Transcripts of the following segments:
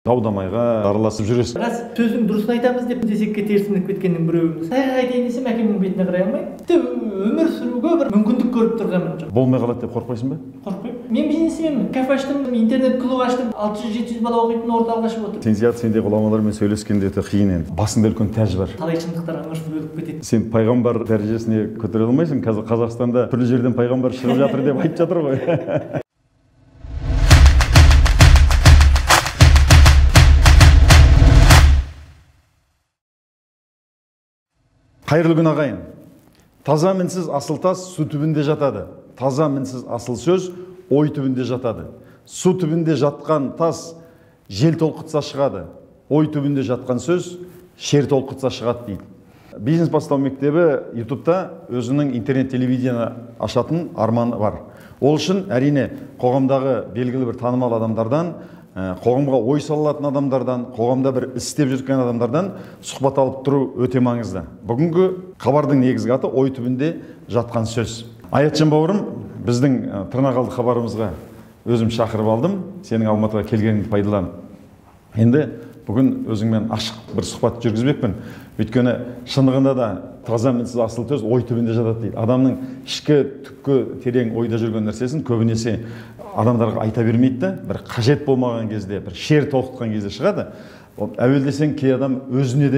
даудамайға араласып жүресің. Рас сөздің дұрысын айтамыз деп десекке терісініп кеткеннің біреуі. Саяға айтайын десем әкемнің бетіне қарай алмай. Өмір сүруге бір мүмкіндік көріп тұрғанмын жоқ. Болмай қалады деп қорықпайсың ба? Қорықпаймын. Мен бизнесменмін. Кафе аштым, интернет клуб аштым. 600-700 бала оқитын орталық ашып отыр. Сен сияқты сендей ғұламалармен сөйлескенде өте қиын енді. Басыңда үлкен тәж бар. Талай шындықтар аңғырсыз өліп кетеді. Сен пайғамбар дәрежесіне көтере алмайсың. Қазір Қазақстанда түрлі жерден пайғамбар шығып жатыр деп айтып жатыр ғой. Қайырлы күн ағайын. Таза мінсіз асыл тас су түбінде жатады. Таза мінсіз асыл сөз ой түбінде жатады. Су түбінде жатқан тас жел толқытса шығады. Ой түбінде жатқан сөз шер толқытса шығады дейді. Бизнес бастау мектебі YouTube'та өзінің интернет телевидение ашатын арманы бар. Ол үшін әрине қоғамдағы белгілі бір танымал адамдардан, қоғамға ой салатын адамдардан, қоғамда бір істеп жүрген адамдардан сұхбат алып тұру өте маңызды. Бүгінгі хабардың негізгі аты ой түбінде жатқан сөз. Аятжан бауырым, біздің тырнақалды хабарымызға өзім шақырып алдым. Сенің Алматыға келгеніңді пайдаланып. Енді бүгін өзіңмен ашық бір сұхбат жүргізбекпін. Өйткені шындығында да таза мінсіз асыл сөз ой түбінде жатады дейді. Адамның ішкі түпкі терең ойда жүрген нәрсесін көбінесе адамдарға айта бермейді да, бір қажет болмаған кезде, бір шер толқытқан кезде шығады. Әуелдесең кей адам өзі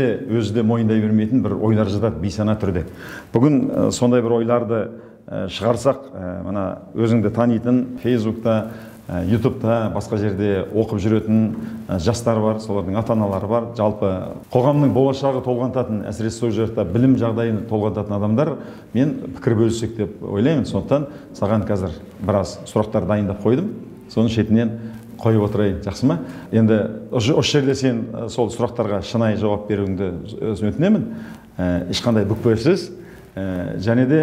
де мойындай бермейтін бір ойлар жатады бейсана түрде. Бүгін сондай бір ойларды шығарсақ, мына өзіңді танитын Фейсбукта, YouTube'та, басқа жерде оқып жүретін жастар бар, солардың ата-аналары бар. Жалпы қоғамның болашағы толғантатын, әсіресе сол жерде білім жағдайын толғантатын адамдар мен пікір бөліссек деп ойлаймын. Сондықтан саған қазір біраз сұрақтар дайындап қойдым. Соның шетінен қойып отырайын, жақсы ма? Енді осы жерде сен сол сұрақтарға шынайы жауап беруіңді өтінемін. Ешқандай бүкпесіз. Және де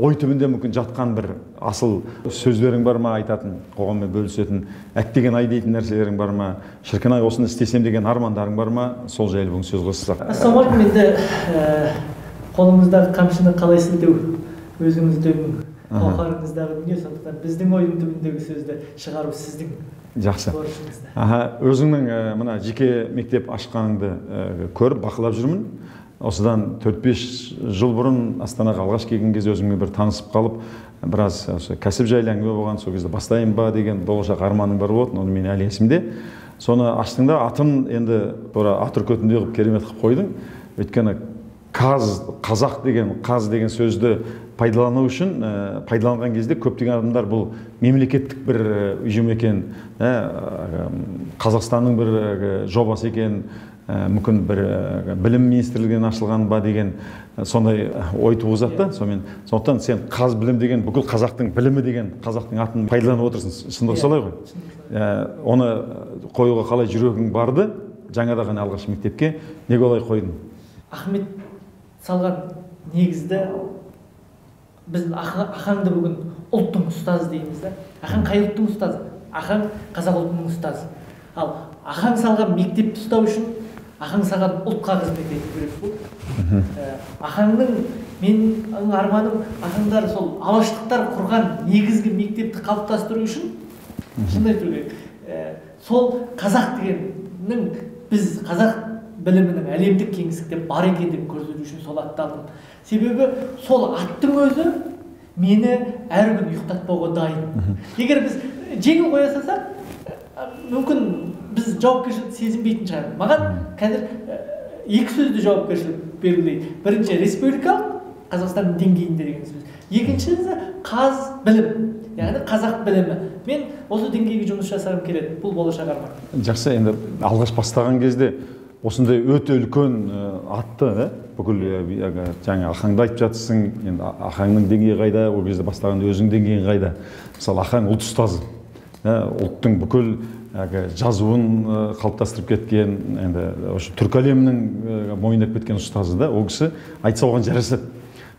ой түбінде мүмкін жатқан бір асыл сөздерің бар ма айтатын, қоғаммен бөлісетін, әттеген ай дейтін нәрселерің бар ма, шіркін ай осыны істесем деген армандарың бар ма, сол жайлы бүгін сөз қоссақ. Ассалаумағалейкум. Енді қолыңыздағы қамшыны қалай сілтеу өзіңіздің қауқарыңыздағы дүние, сондықтан біздің ойдың түбіндегі сөзді шығару сіздің борышыңызда. Өзіңнің мына жеке мектеп ашқаныңды көріп бақылап жүрмін. Осыдан 4-5 жыл бұрын Астанаға алғаш келген кезде өзіңмен бір танысып қалып, біраз кәсіп жайлы әңгіме болған, сол кезде бастайын ба деген болашақ арманың бар болатын, оны мен әлі есімде. Соны аштыңда атын енді ат үркетіндей қылып керемет қылып қойдың. Өйткені қазақ деген сөзді пайдалану үшін пайдаланған кезде көптеген адамдар бұл мемлекеттік бір ұйым екен, Қазақстанның бір жобасы екен, мүмкін бір білім министрлігінен ашылған ба деген сондай ой туғызады. Сондықтан сен қаз білім деген бүкіл қазақтың білімі деген қазақтың атын пайдаланып отырсың. Шындығы солай ғой. Оны қоюға қалай жүрегің барды? Жаңада ғана алғаш мектепке неге олай қойдың? Ахмет салған негізді біз Ахаңды бүгін ұлттың ұстазы дейміз да. Ахаң қай ұлттың ұстазы? Ахаң қазақ ұлтының ұстазы. Ал Ахаң салған мектепті ұстау үшін Ахаң саған ұлтқа қызмет ету керек болды. Ахаңның, менің арманым, Ахаңдар сол алаштықтар құрған негізгі мектепті қалыптастыру үшін шындай тұру керек. Сол қазақ дегеннің, біз қазақ білімінің әлемдік кеңістікте бар екендігін көрсету үшін сол атты алдым. Себебі сол аттың өзі мені әр күн ұйықтатпауға дайын. Егер біз жеңіл қоя салсақ, мүмкін біз жауапкершілікті сезінбейтін шығармыз. Маған қазір екі сөзді жауапкершілік беріледі. Бірінші республикалық, Қазақстанның деңгейінде деген сөз. Екіншісі қаз білім, яғни қазақ білімі. Мен осы деңгейге жұмыс жасағым келеді. Бұл болашақ арман. Жақсы, енді алғаш бастаған кезде осындай өте үлкен атты, бүкіл жаңа Ахаңды айтып жатырсың, енді Ахаңның деңгейі қайда, ол кезде бастағанда өзің деңгейің қайда. Мысалы, Ахаң ұлт ұстазы, ұлттың бүкіл жазуын қалыптастырып кеткен, енді түркі әлемінің мойындап кеткен ұстазы да, ол кісі айтса оған жарасады.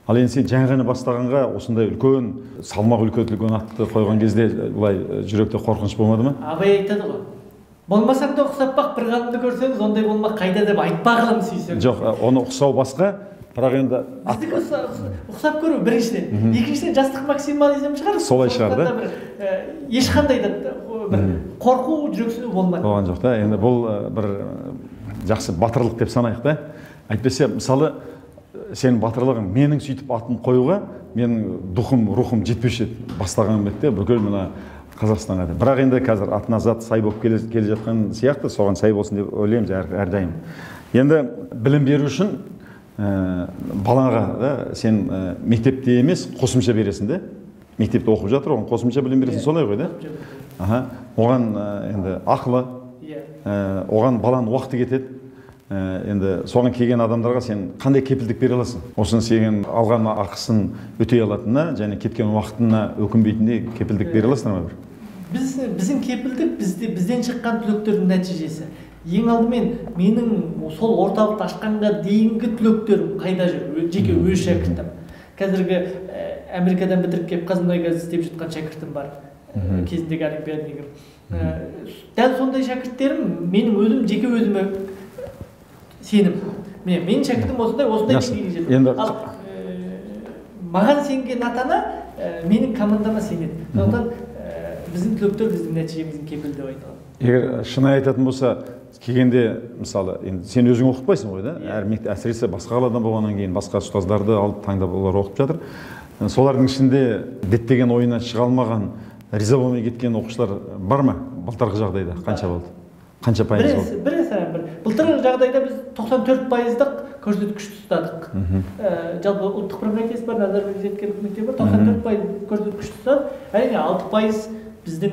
Ал енді сен жаңа ғана бастағанға осындай үлкен, салмақ үлкен атты қойған кезде бұлай жүректе қорқыныш болмады ма? Абай айтады ғой, болмасаң да ұқсап бақ, бір ғалымды көрсеңіз, ондай болмақ қайда деп айтпағылым сүйсең. Жоқ, оны ұқсау басқа, бірақ енді біздікі ұқсап көру біріншіден. Екіншіден жастық максимализм шығар. Солай шығар да? Ешқандай да бір қорқу жүрексіну болмады. Болған жоқ та. Енді бұл бір жақсы батырлық деп санайық та. Әйтпесе мысалы сенің батырлығың менің сөйтіп атын қоюға менің духым, рухым жетпеуші еді бастаған бетте бүкіл мына Қазақстанға да. Бірақ енді қазір атына зат сай болып келе жатқан сияқты, соған сай болсын деп ойлаймыз әрдайым. Енді білім беру үшін балаға да сен мектепте емес қосымша бересің де. Мектепте оқып жатыр, оған қосымша білім бересің, солай ғой да? Оған енді ақылы, оған баланың уақыты кетеді. Енді соған келген адамдарға сен қандай кепілдік бере аласың? Осыны сен алған ақысын өтей алатынына және кеткен уақытына өкінбейтіндей кепілдік бере аласыңдар ма бір? Біздің кепілдік бізден шыққан түлектердің нәтижесі. Ең алдымен менің сол орталықты ашқанға дейінгі түлектерім қайда жүр? Жеке өз шәкіртім. Қазіргі Америкадан бітіріп келіп Қазмұнайгаз істеп жатқан шәкіртім бар. Кезіндегі олимпиаднигім. Дәл сондай шәкірттерім менің өзім жеке өзіме сенім. Менің шәкіртім осындай деңгейге жетті. Ал маған сенген ата-ана менің командама сенеді. Сондықтан біздің түлектер біздің нәтижеміздің кепілі деп айта аламын. Егер шынайы айтатын болса, келгенде мысалы сен өзің оқытпайсың ғой да? Әр мектеп әсіресе басқа қаладан болғаннан кейін басқа ұстаздарды алып таңдап олар оқытып жатыр. Солардың ішінде діттеген ойына шыға алмаған, риза болмай кеткен оқушылар бар ма? Былтырғы жағдайда қанша болды? Қанша пайыз болды? Былтырғы жағдайда біз 94%-ық көрсеткішті ұстадық. Жалпы ұлттық программист бар, Назарбаев зияткерлік мектебі бар, 94% көрсеткішті ұстадық. Әрине 6% біздің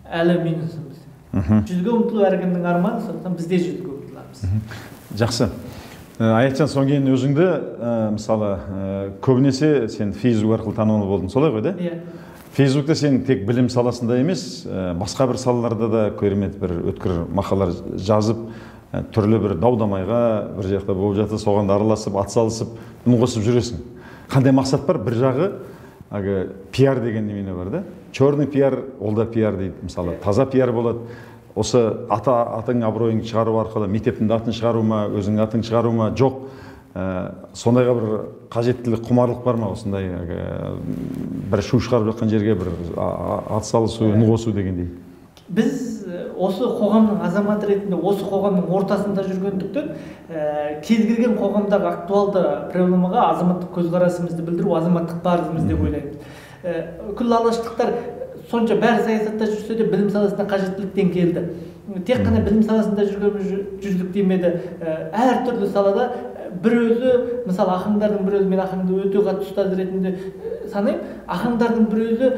әлі минусымыз. 100-ге ұмтылу әркімнің арманы, сондықтан бізде 100-ге ұмтыламыз. Жақсы. Аятжан, соң кейін өзіңді мысалы көбінесе сен Facebook арқылы танымал болдың, солай ғой да? Иә. Facebook'та сен тек білім саласында емес, басқа бір салаларда да керемет бір өткір мақалалар жазып, түрлі бір дау-дамайға бір жақта болып жатса, соған араласып, атсалысып, үн қосып жүресің. Қандай мақсат бар? Бір жағы пиар деген немене бар да? Черный пиар, ол да пиар дейді. Мысалы, таза пиар болады. Осы атың абыройың шығару арқылы, мектептің атын шығару ма, өзің атын шығару ма, жоқ. Сондайға бір қажеттілік, құмарлық бар ма? Осындай бір шу шығарып жатқан жерге бір атсалысу, үн қосу дегендей. Біз осы қоғамның азаматы ретінде, осы қоғамның ортасында жүргендіктен, кез келген қоғамдағы актуалды проблемаға азаматтық көзқарасымызды білдіру, азаматтық парызымыз деп ойлаймыз. Күллі алаштықтар сонша бәрі саясатта жүрсе де білім саласына қажеттіліктен келді. Тек қана білім саласында жүрдік демеді. Әртүрлі салада бір өзі, мысалы ақындардың бір өзі, мен ақынды өте қатты ұстаз ретінде санаймын, ақындардың бір өзі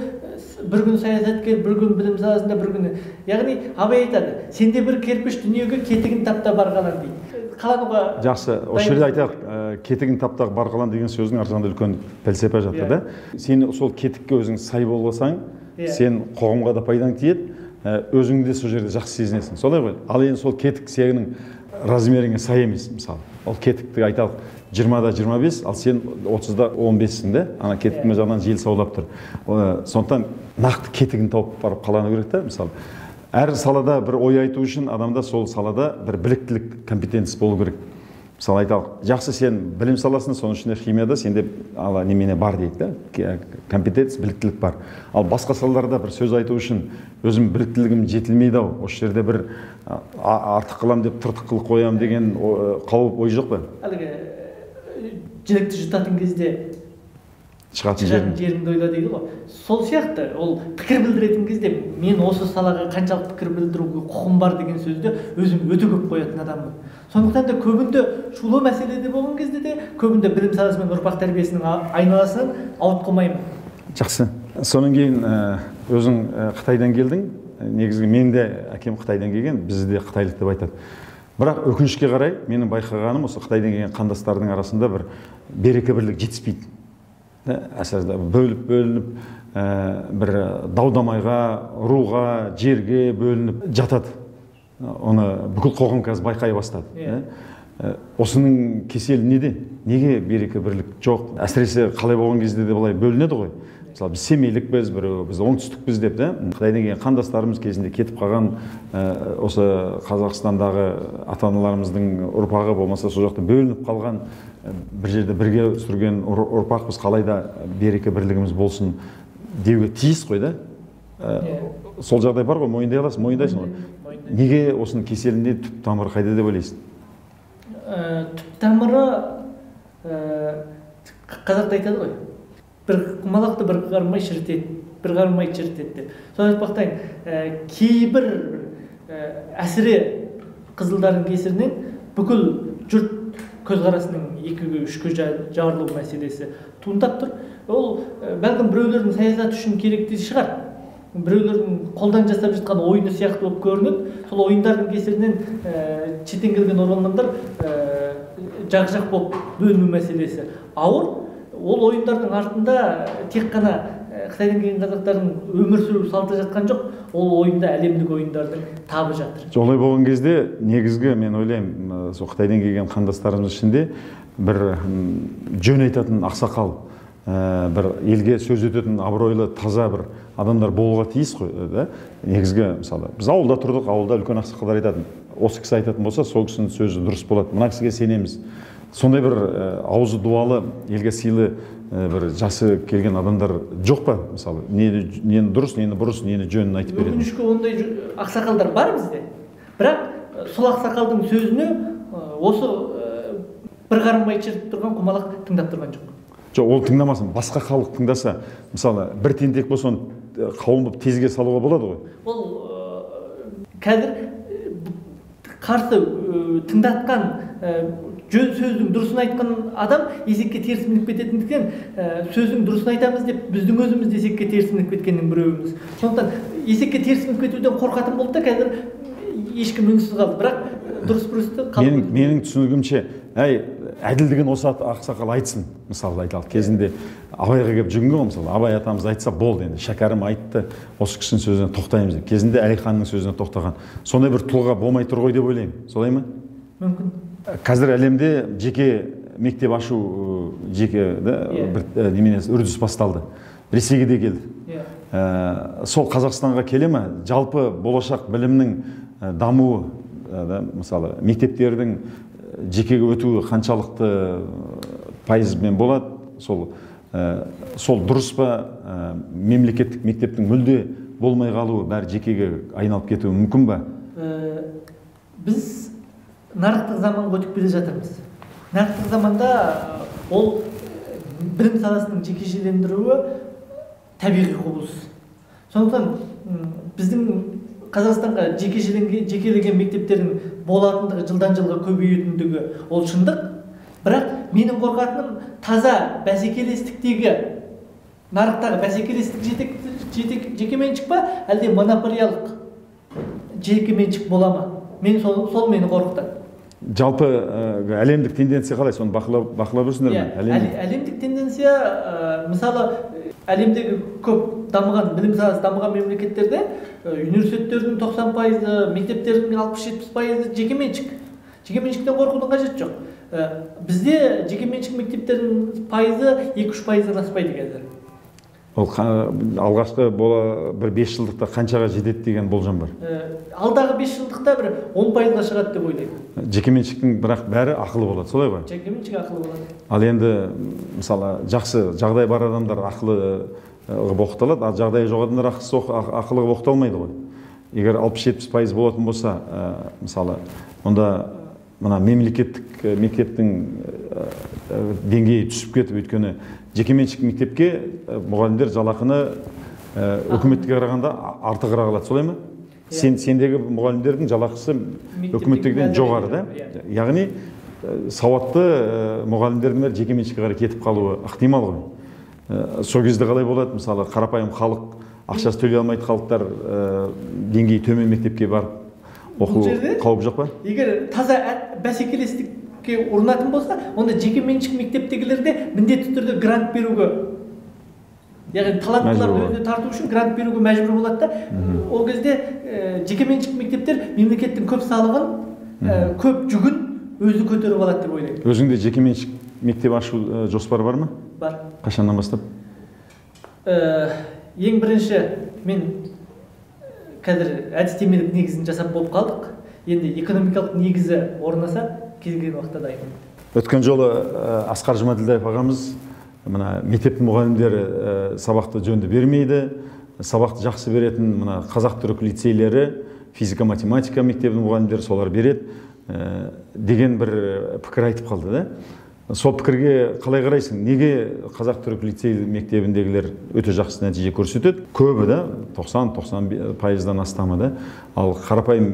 бір күн саясаткер, бір күн білім саласында, бір күні. Яғни Абай айтады, сенде бір керпіш дүниеге кетігін тапта бар қалан дейді. Қалануға жақсы, осы жерде айтайық, кетігін тапта бар қалан деген сөздің арқасында үлкен пәлсапа жатыр да. Сен сол кетікке өзің сай болсаң, сен қоғамға да пайдаң тиеді, өзіңді де сол жерде жақсы сезінесің. Солай ғой. Ал енді сол кетік сенің размеріңе сай емес, мысалы. Ол кетікті айталық 20-да 25, ал сен 30-да 15-сің де, ана кетіктің жағынан жел саулап тұр. Сондықтан нақты кетігін тауып барып қалану керек та, мысалы. Әр салада бір ой айту үшін адамда сол салада бір біліктілік, компетенция болу керек. Мысалы айталық, жақсы сен білім саласында, соның ішінде химияда сенде немене бар дейді да, компетенция, біліктілік бар. Ал басқа салаларда бір сөз айту үшін өзім біліктілігім жетілмейді ау, осы жерде бір артық қылам деп тыртық қылып қоям деген қауіп ой жоқ па? Әлгі жілікті жұтатын кезде шығатын жеріңді ойла дейді ғой. Сол сияқты, ол пікір білдіретін кезде мен осы салаға қаншалық пікір білдіруге құқым бар деген сөзді өзім өте көп қоятын адаммын. Сондықтан да көбінде шулы мәселеде болған кезде де көбінде білім саласы мен ұрпақ тәрбиесінің айналасынан ауытқымаймын. Жақсы. Содан кейін өзің Қытайдан келдің. Негізгі мен де әкем Қытайдан келген, бізді де қытайлық деп айтады. Бірақ өкінішке қарай менің байқағаным осы Қытайдан келген қандастардың арасында бір береке бірлік жетіспейді. Әсіресе бөлініп, бір дау-дамайға, руға, жерге бөлініп жатады. Оны бүкіл қоғам қазір байқай бастады. Осының кеселі неде? Неге береке бірлік жоқ? Әсіресе қалай болған кезде де былай бөлінеді ғой. Мысалы біз семейлікпіз, біз оңтүстікпіз деп, Қытайдан келген қандастарымыз кезінде кетіп қалған осы Қазақстандағы ата-аналарымыздың ұрпағы болмаса сол жақта бөлініп қалған бір жерде бірге сүрген ұрпақпыз, қалай да береке бірлігіміз болсын деуге тиіс қой да. сол жағдай бар ғой, мойындай аласың, мойындайсың ғой. Неге осының кеселінде түп тамыры қайда деп ойлайсың? Түп тамыры қазақта айтады ғой, бір құмалақты бір қармай шірітеді, бір қармай шірітеді деп. Соны айтпақтайын, кейбір әсіре қызылдардың кесірінен бүкіл жұрт көзқарасының екіге үшке жарылу мәселесі туындап тұр. Ол бәлкім біреулердің саясат үшін керек шығар, біреулердің қолдан жасап жатқан ойыны сияқты болып көрінеді. Сол ойындардың кесірінен шеттен келген оралмандар жақ-жақ болып бөліну мәселесі ауыр. Ол ойындардың артында тек қана Қытайдан келген қазақтардың өмір сүру салты жатқан жоқ, ол ойында әлемдік ойындардың табы жатыр. Олай болған кезде негізгі мен ойлаймын, сол Қытайдан келген қандастарымыз ішінде бір жөн айтатын ақсақал, бір елге сөз өтетін абыройлы, таза бір адамдар болуға тиіс қой, да? Негізгі, мысалы, біз ауылда тұрдық, ауылда үлкен ақсақалдар айтатын, осы кісі айтатын болса, сол кісінің сөзі дұрыс болады, мына кісіге сенеміз. Сондай бір аузы дуалы, елге сыйлы бір жасы келген адамдар жоқ па, мысалы, нені дұрыс, нені бұрыс, нені жөнін айтып береді? Өкінішке ондай ақсақалдар бар бізде, бірақ сол ақсақалдың сөзіне осы бір қармай шіріп тұрған құмалақ тыңдап тұрған жоқ. Жоқ, ол тыңдамасын, басқа халық тыңдаса, мысалы, бір тентек болса, оны қауым болып тезге салуға болады ғой. Ол қазір қарсы тыңдатқан сөздің дұрысын айтқан адам есекке теріс мініп кететіндіктен, сөздің дұрысын айтамыз деп біздің өзіміз есекке теріс мініп кеткеннің біреуіміз. Сондықтан есекке теріс мініп кетуден қорқатын болды да, қазір ешкім үнсіз қалды. Бірақ дұрыс-бұрысты қалды. Менің түсінігімше, әділдігін осы ақсақал айтсын, мысалы айталық. Кезінде Абайға келіп жүгінген, мысалы, Абай атамыз айтса болды, енді шәкәрім айтты, осы кісінің сөзіне тоқтаймыз деп. Кезінде Әлиханның сөзіне тоқтаған. Сондай бір тұлға болмай тұр ғой деп ойлаймын. Солай ма? Мүмкін. Қазір әлемде жеке мектеп ашу бір неменесі үрдіс басталды. Ресейге де келді. Сол Қазақстанға келе ме? Жалпы болашақ білімнің дамуы, мысалы, мектептердің жекеге өтуі қаншалықты пайызбен болады? Сол дұрыс па? Мемлекеттік мектептің мүлде болмай қалуы, бәрі жекеге айналып кетуі мүмкін ба? Біз нарықтық заманға өтіп келе жатырмыз. Нарықтық заманда ол білім саласының жекешелендіруі табиғи құбылыс. Сондықтан біздің Қазақстанға жекелеген мектептердің болатындығы жылдан жылға көбейетіндігі ол шындық. Бірақ менің қорқатыным таза бәсекелестіктегі, нарықтағы бәсекелестік жекеменшік па, әлде монополиялық жекеменшік бола ма? Сол мені қорқытады. Жалпы әлемдік тенденция қалай, соны бақылап жүрсіңдер ме? Әлемдік тенденция, мысалы, әлемдегі көп дамыған, білім саласы дамыған мемлекеттерде университеттердің 90%, мектептердің 60-70% жекеменшік. Жекеменшіктен қорқудың қажеті жоқ. Бізде жекеменшік мектептердің пайызы 2-3%-дан аспайды қазір. Ол алғашқы бір 5 жылдықта қаншаға жетеді деген болжам бар? Алдағы 5 жылдықта бір 10%-ға шығады деп ойлаймын. Жекеменшіктің бірақ бәрі ақылы болады, солай ғой? Жекеменшік ақылы болады. Ал енді, мысалы, жақсы жағдай бар адамдар ақылы оқытылады, ал жағдайы жоқ адамдар ақылы оқытылмайды ғой. Егер 60-70% болатын болса, мысалы, онда мына мемлекеттік мектептің деңгейі түсіп кетіп, өйткені жекеменшік мектепке мұғалімдер жалақыны үкіметке қарағанда артығырақ алады, солай ма? Сендегі мұғалімдердің жалақысы үкіметтегіден жоғары, да? Яғни сауатты мұғалімдердің бәрі жекеменшікке қарай кетіп қалуы ықтимал ғой. Сол кезде қалай болады? Мысалы, қарапайым халық, ақшасы төлей алмайды халықтар деңгейі төмен мектепке барып оқу қауіп жоқ па? Егер таза бәсекелестікке орнатын болса, онда жекеменшік мектептегілерде міндетті түрде грант беруге, яғни таланттыларды өзіне тарту үшін грант беруге мәжбүр болады да. Ол кезде жекеменшік мектептер мемлекеттің көп салығын, көп жүгін өзі көтеріп алады деп ойлаймын. Өзіңде жекеменшік мектеп ашу жоспары бар ма? Бар. Қашаннан бастап? Ең бірінші мен қазір әдістемелік негізін жасап болып қалдық. Енді экономикалық негізі орнаса, келген уақытта дайын. Өткен жолы Асқар Жұмаділдаев ағамыз мына мектептің мұғалімдері сабақты жөнді бермейді, сабақты жақсы беретін мына қазақ түрік лицейлері, физика математика мектебінің мұғалімдері солар береді деген бір пікір айтып қалды да. Сол пікірге қалай қарайсың? Неге қазақ түрік лицей мектебіндегілер өте жақсы нәтиже көрсетеді? Көбі да, 90-90%-дан астамы да. Ал қарапайым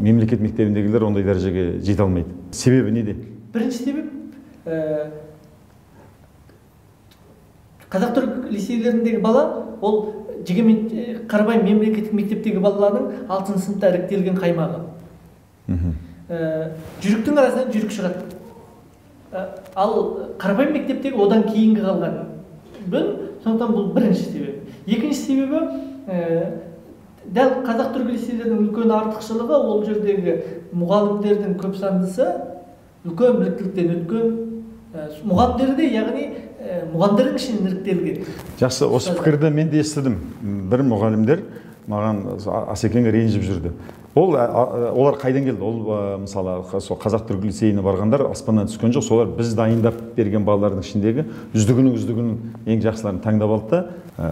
мемлекет мектебіндегілер ондай дәрежеге жете алмайды. Себебі неде? Бірінші себеп қазақ түрік лицейлеріндегі бала ол қарапайым мемлекеттік мектептегі балалардың 6 сыныпта іріктелген қаймағы. Жүріктің арасынан жүрік шығады. Ал қарапайым мектептегі одан кейінгі қалған. Сондықтан бұл бірінші себеп. Екінші себебі дәл қазақ түрік лицейлерінің үлкен артықшылығы ол жердегі мұғалімдердің көп сандысы үлкен біліктіліктен өткен мұғалімдерде, яғни мұғалімдердің ішінен іріктелген. Жақсы, осы пікірді мен де естідім. Бір мұғалімдер маған Асекеңе ренжіп жүрді. Олар қайдан келді? Ол мысалы қазақ түрік лицейіне барғандар аспаннан түскен жоқ. Солар біз дайындап берген балалардың ішіндегі үздігінің ең жақсыларын таңдап алды да,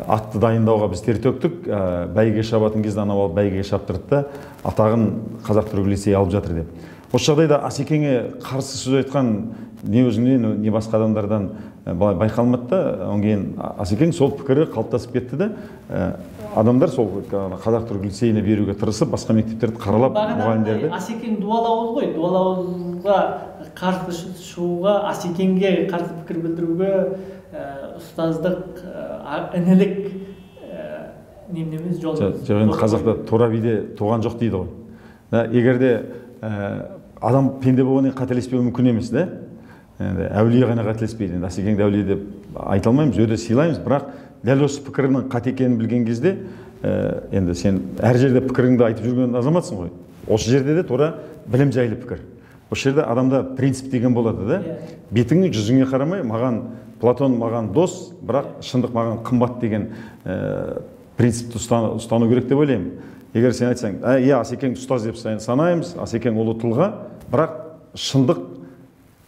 атты дайындауға біз тер төктік, бәйге шабатын кезде анау алып бәйгеге шаптырды да, атағын қазақ түрік лицейі алып жатыр деп. Осы жағдайда Асекеңе қарсы сөз айтқан не өзіңнен, не басқа адамдардан байқалмады да, одан кейін Асекең сол пікірі қалыптасып кетті де, адамдар сол қазақ түрік лицейіне беруге тырысып, басқа мектептерді қаралап мұғалімдерді. Асекең дуалауыз ғой, дуалауызға қарсы шығуға, Асекеңге қарсы пікір білдіруге ұстаздық, інілік неміз жол. Енді қазақта тура биде туған жоқ дейді ғой. Егерде адам пенде болғаннан қателеспеуі мүмкін емес, да? Әулие ғана қателеспейді. Асекеңді әулие деп айта алмаймыз, өте сыйлаймыз, бірақ дәл осы пікірінің қате екенін білген кезде, енді сен әр жерде пікіріңді айтып жүрген азаматсың ғой. Осы жерде де тура білім жайлы пікір. Осы жерде адамда принцип деген болады, да? Бетіңе, жүзіңе қарамай, Платон маған дос, бірақ шындық маған қымбат деген принципті ұстану керек деп ойлаймын. Егер сен айтсаң, Асекең ұстаз деп санаймыз, Асекең ұлы тұлға, бірақ шындық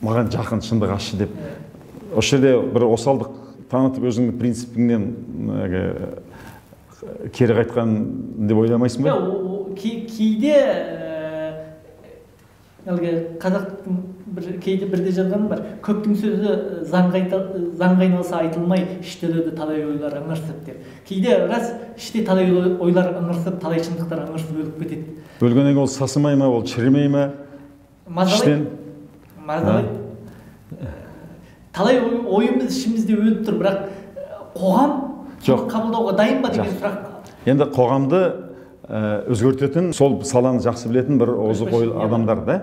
маған жақын, шындық ащы деп. Осы жерде бір осалдық танытып өзіңнің принципіңнен кері қайтқан деп ойламайсың ба? Кейде қазақтың кейде бірде жазғаным бар. Көптің сөзі заңға айналса айтылмай, іште талай ойлар ыңырсып деп. Кейде рас іште талай ойлар ыңырсып, талай шындықтар ыңырсып өліп кетеді. Өлгеннен ол сасымай ма, ол шірімей ма? Мазалайды. Талай ойымыз ішімізде өліп тұр, бірақ қоғам қабылдауға дайын ба деген сұрақ. Енді қоғамды өзгертетін, сол саланы жақсы білетін бір озық ойлы адамдар да.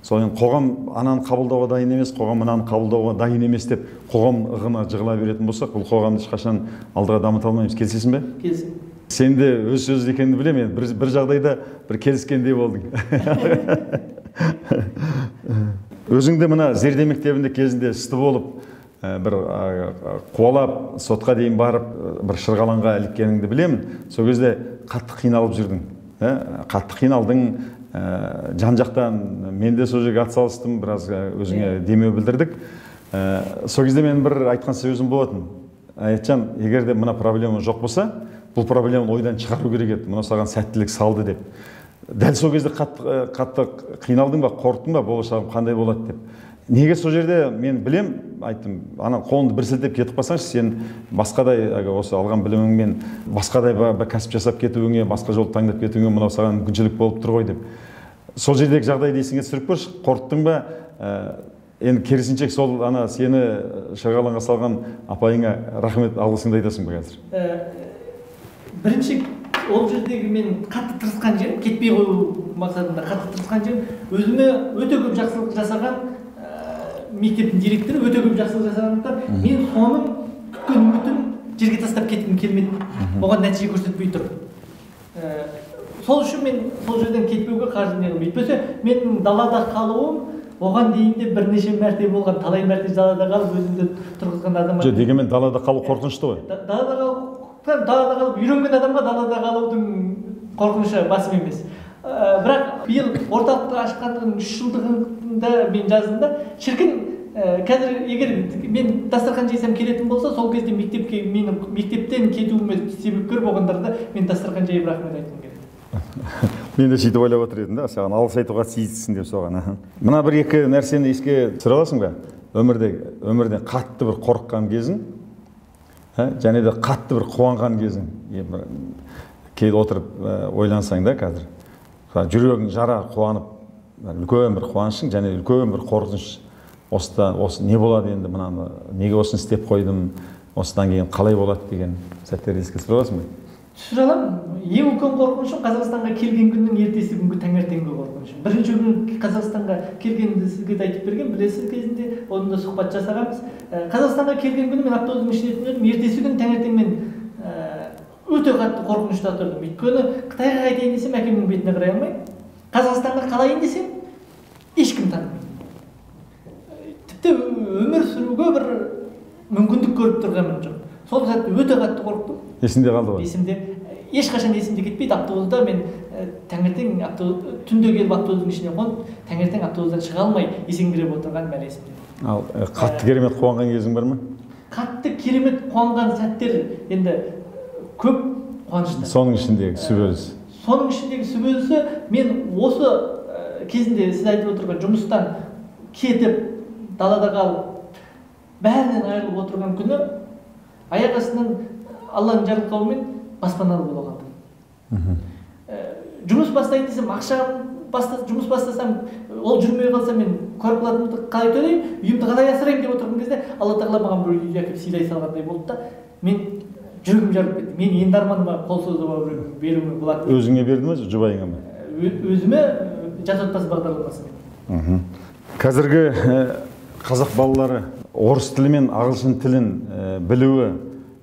Сол қоғам ананы қабылдауға дайын емес, қоғам мынаны қабылдауға дайын емес деп қоғам ығына жығыла беретін болсақ, бұл қоғамды ешқашан алдыға дамыта алмаймыз. Келісесің бе? Келісемін. Сен де өз сөзі екенін білемін. Бір жағдайда бір келіскендей болдың. Өзіңді мына Зерде мектебінде кезінде істі болып, бір қуалап, сотқа дейін барып, бір шырғалаңға іліккеніңді білемін. Сол кезде қатты қиналып жүрдің. Қатты қиналдың, жан-жақтан мен де сол жерге атсалыстым, біраз өзіңе демеу білдірдік. Сол кезде мен бір айтқан сөзім болатын. Айтжан, егер де мына проблема жоқ болса, бұл проблеманы ойдан шығару керек еді. Мұны саған сәттілік салды деп. Дәл сол кезде қатты қиналдың ба, қорықтың ба, болашағым қандай болады деп. Неге сол жерде мен білем, айттым, ана қолыңды бір сілтеп кетіп қалсаңшы, сен басқадай осы алған біліміңмен басқадай бір кәсіп жасап кетуіңе, басқа жол таңдап кетуіңе мынау саған мүмкіншілік болып тұр ғой деп. Сол жердегі жағдайды есіңе түсіріп көрші, қорықтың ба? Енді керісінше сол ана сені шырғалаңға салған апайыңа рахмет, алғысыңды айтасың ба қазір? Бірінші ол жердегі мен қатты тырысқан жерім, кетпей қою мақсатында қатты тырысқан жерім, өзіме өте көп жақсылық жасаған мектептің директоры, өте көп жақсылық жасағандықтан, мен соның күткен үмітін жерге тастап кеткім келмеді. Оған нәтиже көрсетпей тұр. Сол үшін мен сол жерден кетпеуге қарсы не қылмайды. Өйтпесе менің далада қалуым оған дейін де бірнеше мәрте болған, талай мәрте далада қалып өзімді тұрғызған азамат. Жоқ, дегенмен далада қалу қорқынышты ғой. Далада қалып үйренген адамға далада қалудың қорқынышы басым емес. Бірақ биыл орталықты ашқанның 3 жылдығында мен жаздым да, шіркін қазір егер мен дастархан жайсам келетін болса, сол кезде менің мектептен кетуіме себепкер болғандарды мен дастархан жайып рахмет айтқым келеді. Мен де сөйтіп ойлап отыр едім да, саған алғыс айтуға тиіссің деп соған. Мына бір екі нәрсені еске түсіре аласың ба? Өмірде қатты бір қорыққан кезің, және де қатты бір қуанған кезің. Кейде отырып ойлансаң да қазір. Жүрегің жара қуанып, үлкен бір қуанышың, және үлкен бір қорқыныш. Осы не болады енді, мынаны неге осыны істеп қойдым, осыдан кейін қалай болады деген сәттерді еске түсіре аласың ба? Түсіре аламын. Ең үлкен қорқынышым Қазақстанға келген күннің ертесі күнгі таңертеңгі қорқынышым. Бірінші күні Қазақстанға келгенді сізге де айтып берген, білесіз, кезінде онда сұхбат жасағанбыз. Қазақстанға келген күні мен автобустың ішіне едім, ертесі күні таңертең мен өте қатты қорқынышта тұрдым. Өйткені Қытайға қайтайын десем, әкемнің бетіне қарай алмаймын. Қазақстанға қалайын десем, ешкім танымайды. Тіпті өмір сүруге бір мүмкіндік көріп тұрғаным жоқ. Сол сәтте өте қатты қорықтым. Есімде қалды ғой? Есімде. Ешқашан есімде кетпейді. Автобуста мен таңертең түнде келіп автобустың ішіне қонып, таңертең автобустан шыға алмай есеңгіреп отырғаным әлі есімде. Ал қатты керемет қуанған кезің бар ма? Қатты керемет қуанған сәттер енді көп қуанышты. Соның ішіндегі сүбеліс. Соның ішіндегі сүбелісі мен осы кезінде сіз айтып отырған жұмыстан кетіп, далада қалып, бәрінен айырылып отырған күні аяқ астынан Алланың жарылқауымен баспаналы бола қалдым. Жұмыс бастайын десем, жұмыс бастасам, ол жүрмей қалса мен квартплатамды қалай төлеймін, үйімді қалай асыраймын деп отырған кезде Алла тағала маған бір үй әкеліп сыйлай салғандай болды да, мен жүрегім жарылып кетті. Мен енді арманыма қол созып беруіме болады. Өзіңе берді ме, жұбайыңа ма? Өзіме жас отбасы бағдарламасы. Қазіргі қазақ балалары орыс тілі мен ағылшын тілін білуі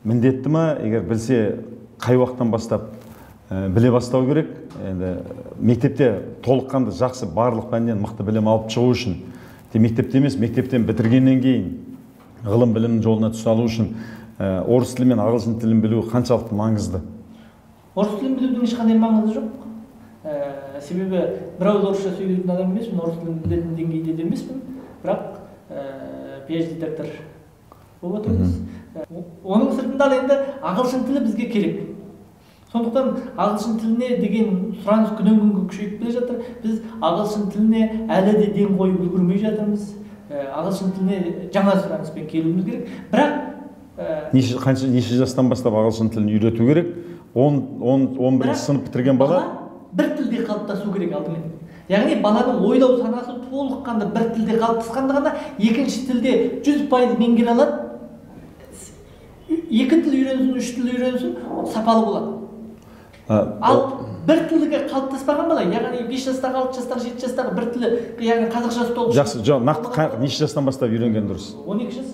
міндетті ма? Егер білсе, қай уақыттан бастап біле бастау керек? Енді мектепте толыққанды жақсы барлық пәннен мықты білім алып шығу үшін, мектепте емес, мектептен бітіргеннен кейін ғылым білімнің жолына түсе алу үшін орыс тілі мен ағылшын тілін білу қаншалықты маңызды? Орыс тілін білудің ешқандай маңызы жоқ. Себебі бір ауыз орысша сөйлейтін адам емеспін, орыс тілін білетін деңгейде де емеспін, бірақ PhD доктор болып отырмыз. Оның сыртында енді ағылшын тілі бізге керек. Сондықтан ағылшын тіліне деген сұраныс күннен күнге күшейіп келе жатыр. Біз ағылшын тіліне әлі де ден қойып үлгермей жатырмыз. Ағылшын тіліне жаңа сұраныспен келуіміз керек. Бірақ неше жастан бастап ағылшын тілін үйрету керек? 11 сынып бітірген бала бір тілде қалыптасу керек алдымен. Яғни баланың ойлау санасы толыққанды бір тілде қалыптасқанда ғана екінші тілде 100% меңгере алады. Екі тіл үйренсін, үш тіл үйренсін, сапалы болады. Ал бір тілге қалыптаспаған бала, яғни 5 жастағы, 6 жастағы, 7 жастағы бір тілі, яғни қазақшасы толық. Жақсы, нақты неше жастан бастап үйренген дұрыс? 12 жас.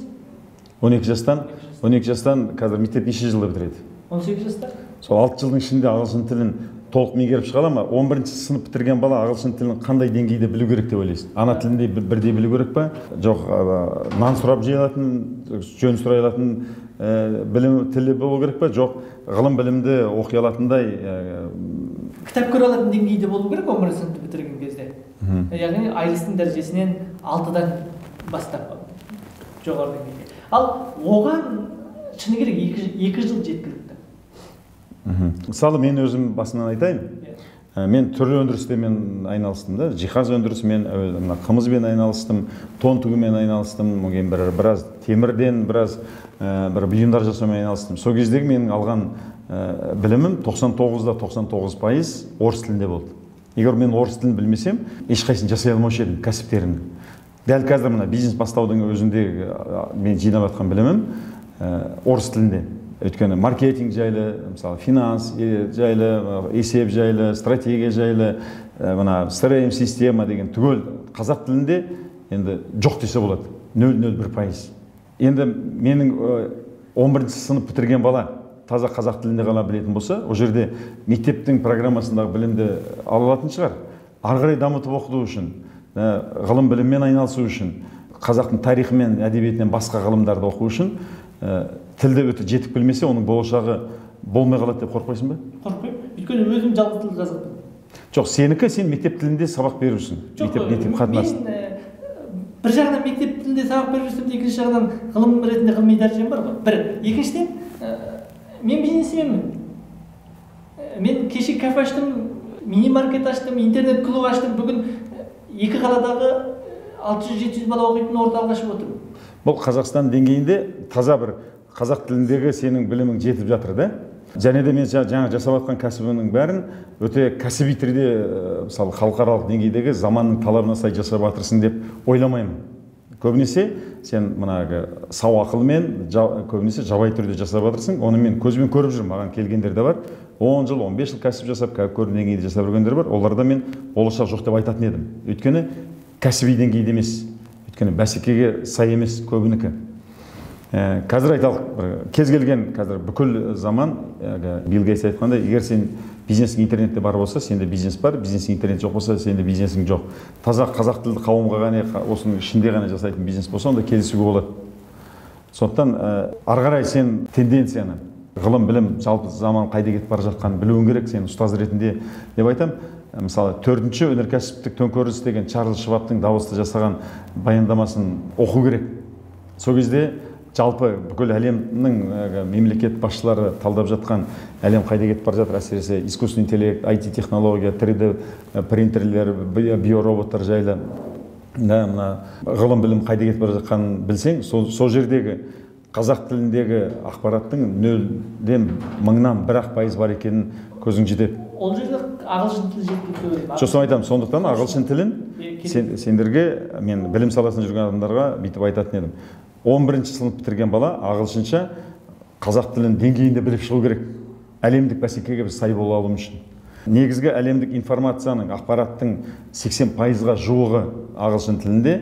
12 жастан? 12 жастан қазір мектеп неше жылда бітіреді? 18 жаста. Сол 6 жылдың ішінде ағылшын тілін толық меңгеріп шыға ала ма? 11 сынып бітірген бала ағылшын тілін қандай деңгейде білу керек деп ойлайсың? Ана тілінде бірдей білу керек па? Жоқ, нан сұрап жей алатын, жөн сұрай алатын білім тілі болу керек па? Жоқ, ғылым білімді оқи алатындай кітап көре алатын деңгейде болу керек 11 сыныпты бітірген кезде. Яғни IELTS-тің дәрежесінен 6-дан бастап жоғары деңгейге. Ал оған шыны керек 2 жыл жеткілікті. Мысалы, мен өзім басынан айтайын. Мен түрлі өндірістермен айналыстым да, жиһаз өндірісімен, қымызбен айналыстым, тон тігумен айналыстым, оған біраз темірден, біраз бір бұйымдар жасаумен айналыстым. Сол кездегі менің алған білімім 99-да 99% орыс тілінде болды. Егер мен орыс тілін білмесем, ешқайсысын жасай алмаушы едім кәсіптерімді. Дәл қазір мына бизнес бастаудың өзінде мен жинап жатқан білімім орыс тілінде. Өйткені маркетинг жайлы, мысалы финанс жайлы, есеп жайлы, стратегия жайлы, мына CRM система деген түгел қазақ тілінде енді жоқ десе болады. 0,01%. Енді менің 11 сынып бітірген бала таза қазақ тілінде ғана білетін болса, о жерде мектептің программасындағы білімді ала алатын шығар. Ары қарай дамытып оқыту үшін, ғылым біліммен айналысу үшін, қазақтың тарихы мен әдебиетінен басқа ғылымдарды оқу үшін тілді өте жетік білмесе, оның болашағы болмай қалады деп қорықпайсың ба? Қорықпаймын. Өйткені өзім жалғыз тілді қазақпын. Жоқ, сенікі сен мектеп тілінде сабақ берушісің. Жоқ, мен бір жағынан мектеп тілінде сабақ беріп жүрсем де, екінші жағынан ғылым ретінде ғылыми дәрежем бар ғой. Бір. Екіншіден, мен бизнесменмін. Мен кеше кафе аштым, мини-маркет аштым, интернет-клуб аштым. Бүгін екі қаладағы 600-700 бала оқитын орталық ашып отырмын. Бұл Қазақстан деңгейінде таза бір қазақ тіліндегі сенің білімің жетіп жатыр да. Және де мен жаңа жасап жатқан кәсібінің бәрін өте кәсіби түрде, мысалы халықаралық деңгейдегі заманның талабына сай жасап жатырсың деп ойламаймын. Көбінесе сен мынағы сау ақылмен, көбінесе жабай түрде жасап жатырсың. Оны мен көзбен көріп жүрмін. Маған келгендер де бар. 10 жыл, 15 жыл кәсіп жасап, көріп деңгейде жасап жүргендер бар. Оларда мен болашақ жоқ деп айтатын едім. Өйткені кәсіби деңгейде емес. Өйткені бәсекеге сай емес көбінікі. Қазір айталық, кез келген қазір бүкіл заман, Билл Гейтс айтқандай, егер сен бизнесің интернетте бар болса, сенде бизнес бар, бизнесің интернет жоқ болса, сенде бизнесің жоқ. Таза қазақ тілді қауымға ғана, осының ішінде ғана жасайтын бизнес болса, онда келісуге болады. Сондықтан ары қарай сен тенденцияны, ғылым, білім, жалпы заман қайда кетіп бара жатқанын білуің керек, сен ұстаз ретінде деп айтам. Мысалы, 4-ші өнеркәсіптік төңкеріс деген Чарльз Швабтың дауысты жасаған баяндамасын оқу керек. Сол кезде жалпы бүкіл әлемнің мемлекет басшылары талдап жатқан әлем қайда кетіп бара жатыр, әсіресе искусственный интеллект, IT технология, 3D принтерлер, биороботтар жайлы ғылым білім қайда кетіп бара жатқанын білсең, сол жердегі қазақ тіліндегі ақпараттың 0-ден 1000-нан 1% бар екенін көзің жетеді. Ол жерде ағылшын тілі жеткілікті. Сосын айтамын, сондықтан ағылшын тілін сендерге, мен білім саласында жүрген адамдарға бүйтіп айтатын едім. 11-ші сынып бітірген бала ағылшынша қазақ тілін деңгейінде біліп шығу керек. Әлемдік бәсекеге біз сай бола алуымыз үшін. Негізгі әлемдік информацияның, ақпараттың 80%-ға жуығы ағылшын тілінде,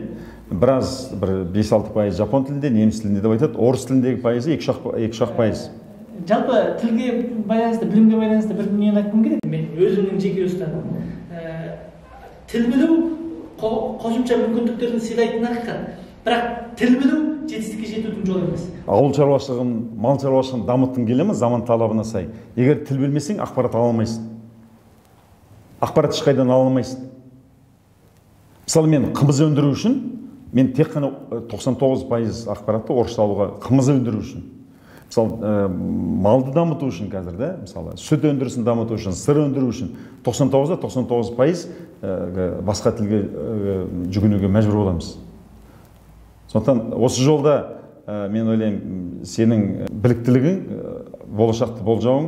біраз бір 5-6% жапон тілінде, неміс тілінде деп айтады. Орыс тіліндегі пайызы 2-3%. Жалпы тілге байланысты, білімге байланысты бір дүниені айтқым келеді. Мен өзімнің жеке ұстанымым. Тіл білу қосымша мүмкіндіктерін сыйлайтын ақиқат. Бірақ тіл білу жетістікке жетудің жолы емес. Ауыл шаруашылығын, мал шаруашылығын дамыттың келеміз заман талабына сай. Егер тіл білмесең, ақпарат ала алмайсың. Ақпарат ешқайдан ала алмайсың. Мысалы, мен қымыз өндіру үшін, мен тек қана 99% ақпаратты орысша алуға, қымыз өндіру үшін. Мысалы, малды дамыту үшін қазір да, мысалы, сүт өндірісін дамыту үшін, сыр өндіру үшін 99% басқа тілге жүгінуге мәжбүр боламыз. Сондықтан осы жолда мен ойлаймын, сенің біліктілігің, болашақты болжауың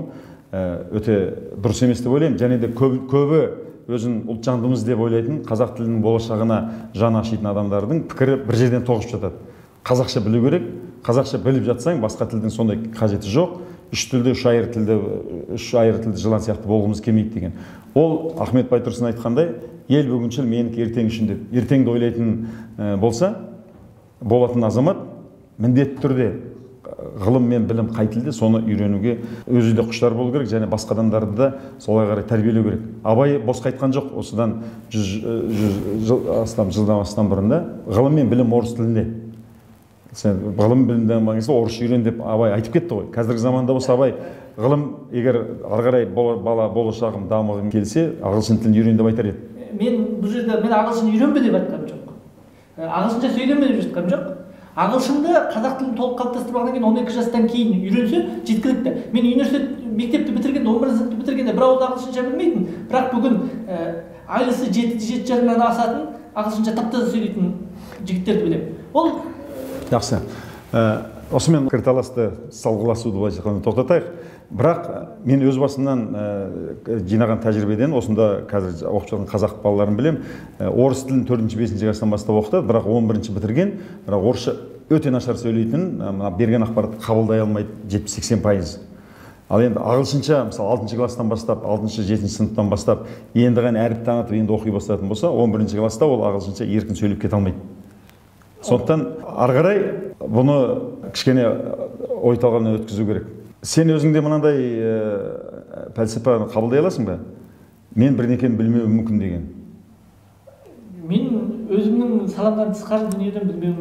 өте дұрыс емес деп ойлаймын. Және де көбі өзін ұлтжандымыз деп ойлайтын, қазақ тілінің болашағына жаны ашитын адамдардың пікірі бір жерден тоғысып жатады. Қазақша білу керек, қазақша біліп жатсаң, басқа тілдің сондай қажеті жоқ. Үш айыр тілді жылан сияқты болғымыз келмейді деген. Ол Ахмет Байтұрсын айтқандай, ел бүгіншіл, менікі ертең үшін деп, ертеңді ойлайтын болса, болатын азамат міндетті түрде ғылым мен білім қай тілде, соны үйренуге өзі де құштар болу керек, және басқа адамдарды да солай қарай тәрбиелеу керек. Абай босқа айтқан жоқ, осыдан 100 жылдан астам бұрында ғылым мен білім орыс тілінде. Сен ғылым білімден маңызды орысша үйрен деп Абай айтып кетті ғой. Қазіргі заманда болса Абай ғылым, егер ары қарай бала болашағым дамығым келсе, ағылшын тілін үйрен деп айтар еді. Мен бұл жерде ағылшын үйренбе деп айтқаным жоқ. Ағылшынша сөйлеме деп жатқаным жоқ. Ағылшынды, қазақ тілін толық қалыптастырғаннан кейін 12 жастан кейін үйренсе жеткілікті. Мен университет мектепті бітіргенде, 11 сыныпты бітіргенде бір ауыз ағылшынша білмейтін, бірақ бүгін айлысы 7-7,5-нан асатын ағылшынша тап-таза сөйлейтін жігіттерді білемін. Ол жақсы. Осымен пікірталасты, салғыласуды былайша айтқанда тоқтатайық. Бірақ мен өз басымнан жинаған тәжірибеден, осында қазір оқып жатқан қазақ балаларын білем, орыс тілін 4-5 кластан бастап оқытады, бірақ 11-ші бітірген, бірақ орысша өте нашар сөйлейтін, берген ақпаратты қабылдай алмайды 70-80%. Ал енді ағылшынша, мысалы 6-ші класстан бастап, 6-ші 7-ші сыныптан бастап, енді ғана әріп танытып, енді оқи бастатын болса, 11-ші класста ол ағылшынша еркін сөйлеп кете алмайды. Сондықтан ары қарай бұны кішкене ой талғамынан өткізу керек. Сен өзіңде мынандай пәлсапа қабылдай аласың ба? Мен бірдеңені білмеуім мүмкін деген. Мен өзімнің саламнан тысқары дүниеден білмеуім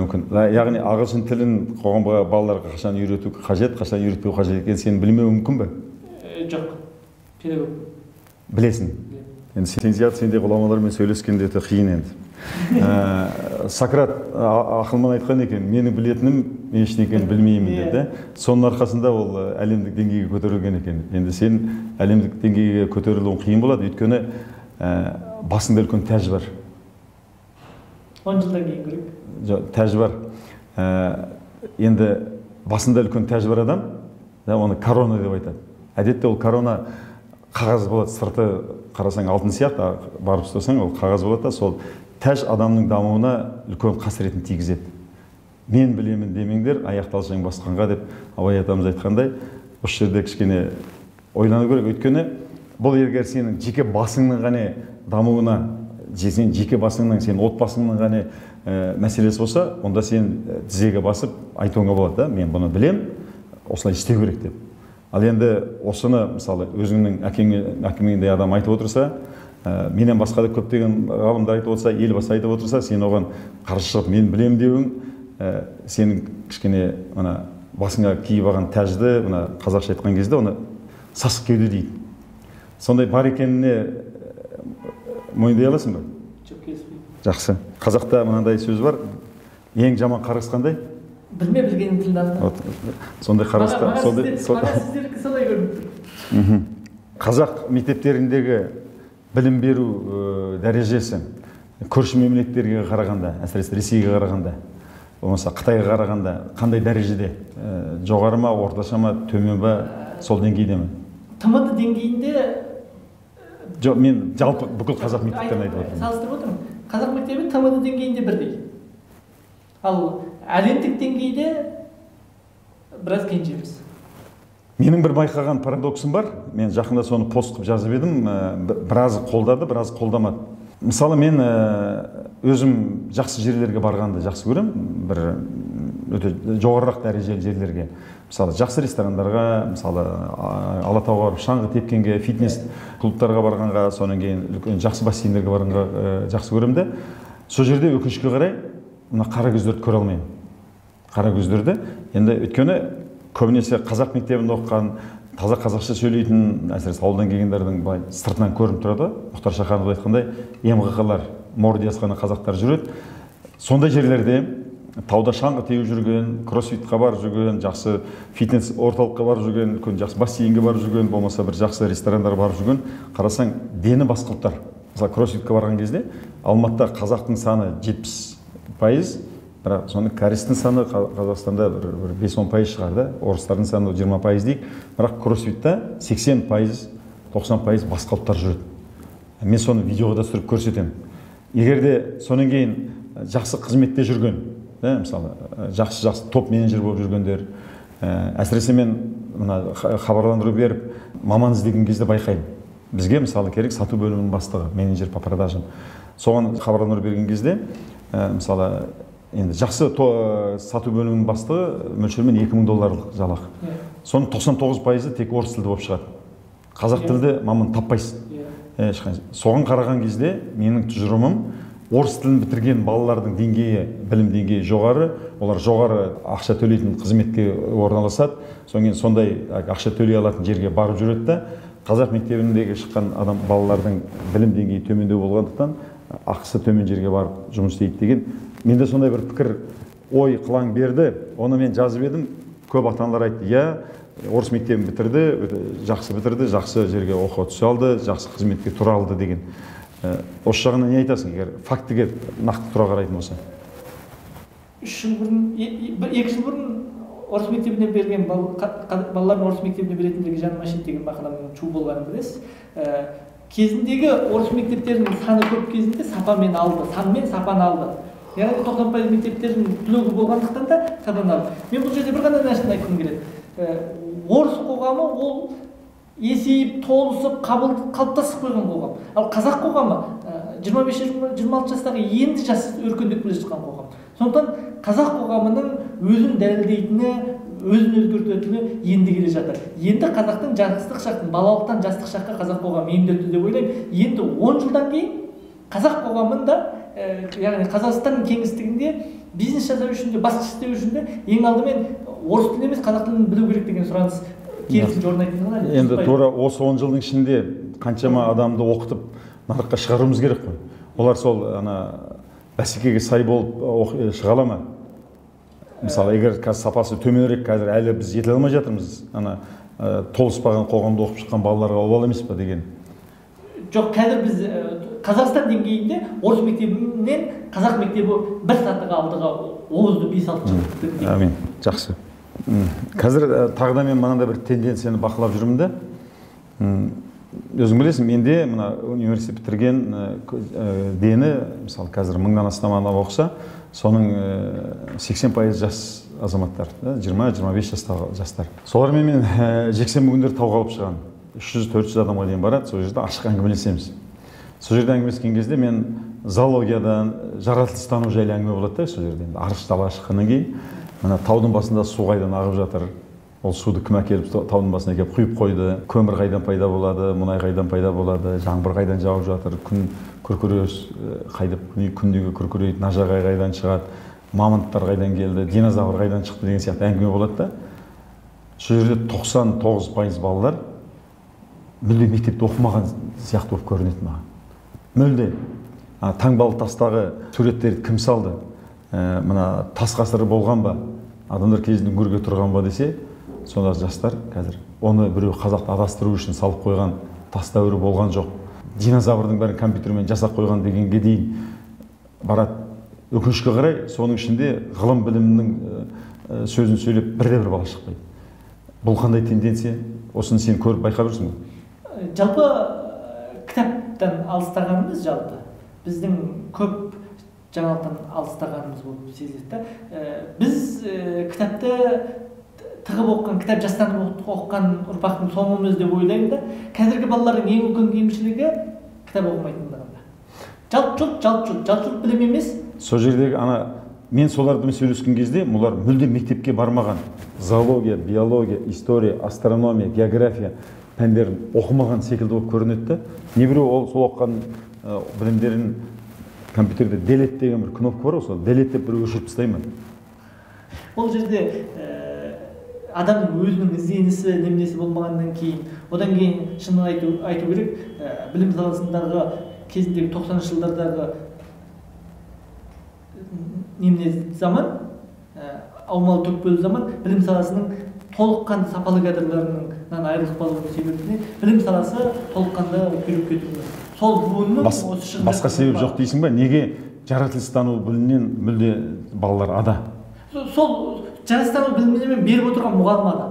мүмкін. Яғни ағылшын тілін қоғамға, балаларға қашан үйрету қажет, қашан үйретпеу қажет екенін сен білмеуің мүмкін бе? Жоқ. Педагог. Білесің. Енді сен сияқты сендей ғұламалармен сөйлескенде өте қиын енді. Сократ ақылмен айтқан екен, мені білетінім ештеңені білмеймін деді. Соның арқасында ол әлемдік деңгейге көтерілген екен. Енді сен әлемдік деңгейге көтерілуің қиын болады, өйткені басыңда үлкен тәж бар. 10 жылдан кейін көрейік. Тәж бар. Енді басында үлкен тәж бар адам, оны корона деп айтады. Әдетте ол корона қағаз болады, сырты қарасаң алтын сияқты, барып ұстасаң ол қағаз болады да, сол тәж адамның дамуына үлкен қасіретін тигізеді. Мен білемін демеңдер, аяқталсаң басқанға деп Абай атамыз айтқандай, осы жерде кішкене ойлану керек. Өйткені бұл егер сенің жеке басыңның ғана дамуына, сен жеке басыңның, сен отбасыңның ғана мәселесі болса, онда сен тізеге басып айтуыңа болады да, мен бұны білем, осылай істеу керек деп. Ал енді осыны мысалы өзіңнің әкеңдей адам айтып отырса, менен басқа да көптеген ғалымдар айтып отырса, елбасы айтып отырса, сен оған қарсы шығып мен білем деуің, сенің кішкене басыңа киіп алған тәжді, қазақша айтқан кезде оны сасық кеуде дейді. Сондай бар екеніне мойындай аласың ба? Жоқ, келіспеймін. Жақсы. Қазақта мынандай сөз бар, ең жаман қарғыс қандай? Білме білгенін тілді аңда. Сондай қарғыста. Маған сіздерді солай көрініп тұр. Қазақ мектептеріндегі білім беру дәрежесі көрші мемлекеттерге қарағанда, әсіресе Ресейге қарағанда, болмаса Қытайға қарағанда қандай дәрежеде? Жоғары ма, орташа ма, төмен ба, сол деңгейде ме? ТМД деңгейінде жоқ, мен жалпы бүкіл қазақ мектептерін айтып отырмын. Салыстырып отырмын. Қазақ мектебі ТМД деңгейінде бірдей. Ал әлемдік деңгейде біраз кенжеміз. Менің бір байқаған парадоксым бар. Мен жақында соны пост қылып жазып едім. Біразы қолдады, біразы қолдамады. Мысалы, мен өзім жақсы жерлерге барғанды жақсы көрем, бір өте жоғарырақ дәрежелі жерлерге. Мысалы, жақсы ресторандарға, мысалы, Алатауға барып шаңғы тепкенге, фитнес клубтарға барғанға, содан кейін жақсы бассейндерге барғанға жақсы көремді. Сол жерде өкінішке қарай мына қара көздерді көре алмаймын. Қара көздерді. Енді өйткені көбінесе қазақ мектебінде оқыған, таза қазақша сөйлейтін, әсіресе ауылдан келгендердің сыртынан көрініп тұрады. Мұхтар Шаханов айтқандай, МГХ-лар, морды асқан қазақтар жүреді. Сондай жерлерде тауда шаңғы теуіп жүрген, кроссфитқа барып жүрген, жақсы фитнес орталыққа барып жүрген, үлкен жақсы бассейнге барып жүрген, болмаса бір жақсы ресторандар барып жүрген, қарасаң дені басқа ұлттар. Мысалы, кроссфитқа барған кезде Алматыда қазақтың саны 70%, бірақ соны кәрістің саны Қазақстанда бір 5-10% шығарды, орыстардың саны 20% дейік, бірақ кроссфитта 80%, 90% басқа ұлттар жүреді. Мен соны видеоға да түсіріп көрсетемін. Егер де сонан кейін жақсы қызметте жүрген, мысалы, жақсы топ менеджер болып жүргендер, әсіресе мен хабарландыру беріп, маман іздеген кезде байқаймын. Бізге мысалы керек сату бөлімінің бастығы, менеджер по продажам. Соған хабарландыру берген кезде, мысалы, енді жақсы сату бөлімінің бастығы мөлшермен $2000 жалақы. Соның 99%-ы тек орыс тілді болып шығады. Қазақ тілді маман таппайсың. Соған қараған кезде менің тұжырымым, орыс тілін бітірген балалардың деңгейі, білім деңгейі жоғары, олар жоғары ақша төлейтін қызметке орналасады, содан сондай ақша төлей алатын жерге барып жүреді да, қазақ мектебіндегі шыққан балалардың білім деңгейі төмендеу болғандықтан ақысы төмен жерге барып жұмыс істейді деген. Менде сондай бір пікір, ой қылаң берді, оны мен жазып едім, көп ата-аналар айтты, орыс мектебін бітірді, жақсы жерге оқуға түсе алды, жақсы қызметке тұра алды деген. Осы жағына не айтасың, егер фактіге нақты тұра қарайтын болса? 2 жыл бұрын орыс мектебіне берген балалардың орыс мектебіне беретіндігі жаныма шет деген мақаламның чу болғанын білесіз. Кезіндегі орыс мектептерінің саны көп кезінде сапамен алды, санмен сапаны алды. Яғни 90% мектептердің блогы болғандықтан да сапаны алды. Мен бұл жерде бір ғана нәрсені айтқым келеді. Орыс қоғамы ол есейіп, толысып, қалыптасып қойған қоғам. Ал қазақ қоғамы 25-26 жастағы енді жас өркендеп келе жатқан қоғам. Сондықтан қазақ қоғамының өзін дәлелдейтіні, өзін өзгертетіні енді келе жатыр. Енді қазақтың жастық шақтың, балалықтан жастық шаққа қазақ қоғамы емдетті деп ойлаймын. Енді 10 жылдан кейін қазақ қоғамында, яғни Қазақстанның кеңістігінде бизнес жасау үшін де, басқа істеу үшін де ең алдымен орыс тілін емес қазақ тілін білу керек деген сұраныс керісінше орнайтын қалар. Енді тура осы 10 жылдың ішінде қаншама адамды оқытып нарыққа шығаруымыз керек қой. Олар сол бәсекеге сай болып шыға ала ма? Мысалы, егер қазір сапасы төменірек, қазір әлі біз жете алмай жатырмыз, ана толыспаған қоғамда оқып шыққан балаларға обал емес па деген? Жоқ, қазір біз Қазақстан деңгейінде орыс мектебінен қазақ мектебі бір сатыға алдыға Оғызды 5-6 жыл. Амин, жақсы. Қазір тағы да мен мынандай бір тенденцияны бақылап жүрмін да. Өзің білесің, менде мына университет бітірген дені, мысалы, қазір 1000-нан астам адам оқыса, соның 80% жас азаматтар, 20-25 жастағы жастар. Солармен мен жексенбі күндері тауға алып шығамын. 300-400 адамға дейін барады, сол жерде ашық әңгімелесеміз. Сол жерде әңгімелескен кезде мен зоологиядан, жаратылыстану жайлы әңгіме болады да, сол жерде. Арыш дала шыққаннан кейін, мына таудың басында су қайдан ағып жатыр, ол суды кім әкеліп таудың басына әкеліп құйып қойды, көмір қайдан пайда болады, мұнай қайдан пайда болады, жаңбыр қайдан жауып жатыр, күн күркірес қайдап күндегі күркірейді, нажағай қайдан шығады, мамонттар қайдан келді, динозавр қайдан шықты деген сияқты әңгіме болады да. Сол жерде 99% балалар мүлде мектепте оқымаған сияқты болып көрінеді маған. Мүлде. Таңбалы тастағы суреттерді кім салды? Мына тас ғасыры болған ба? Адамдар кезінде көрге тұрған ба десе, сонда жастар қазір оны біреу қазақты адастыру үшін салып қойған тас дәуірі болған жоқ. Динозаврдың бәрін компьютермен жасап қойған дегенге дейін барады. Өкінішке қарай, соның ішінде ғылым білімнің сөзін сөйлеп бірде-бір бала шықпайды. Бұл қандай тенденция? Осыны сен көріп байқап жүрсің бе? Жалпы кітаптан алыстағанымыз жалпы біздің көп жаңалықтан алыстағанымыз болып сезілді. Біз кітапты тығып оқыған, кітап жастанып оқыған ұрпақтың соңымыз деп ойлаймын да. Қазіргі балалардың ең үлкен кемшілігі кітап оқымайтындығында. Жалт-жұлт білім емес. Сол жердегі мен солармен сөйлескен кезде, олар мүлде мектепке бармаған. Зоология, биология, история, астрономия, география пәндерін оқымаған секілді болып көрінеді. Не біреу сол оқыған білімдерін компьютерде delete деген бір кнопка бар, сол delete деп бір өшіріп тастай ма? Ол жерде адамның өзінің ізденісі, немнесі болмағаннан кейін, одан кейін шынын айту керек, білім саласындағы кезіндегі 90-шы жылдардағы заман, аумалы төкпелі заман, білім саласының толыққанды сапалы кадрларынан айырылып қалуының себебінен білім саласы толыққанды күйреп кетуі. Сол буынның осы шығын басқа себеп жоқ дейсің ба? Неге жаратылыстану білімнен мүлде балалар ада? Сол жаратылыстану білімінен беріп отырған мұғалім ада.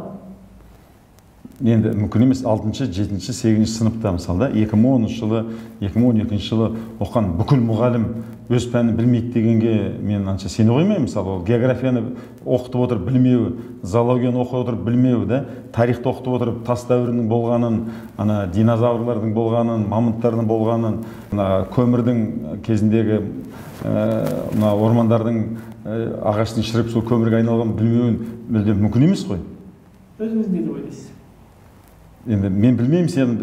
Енді мүмкін емес 6-шы, 7-шы, 8-шы сыныпта мысалы 2010 жылы, 2012 жылы оқыған бүкіл мұғалім өз пәнін білмейді дегенге мен анша сене қоймаймын. Мысалы, географияны оқытып отырып білмеуі, зоологияны оқып отырып білмеуі, да, тарихты оқытып отырып тас дәуірінің болғанын, динозаврлардың болғанын, мамонттардың болғанын, көмірдің кезіндегі ормандардың ағаштың шіріп сол көмірге айналғанын білмеуін мүлде мүмкін емес қой. Өзіңіз не деп ойлайсыз? Енді мен білмеймін, сен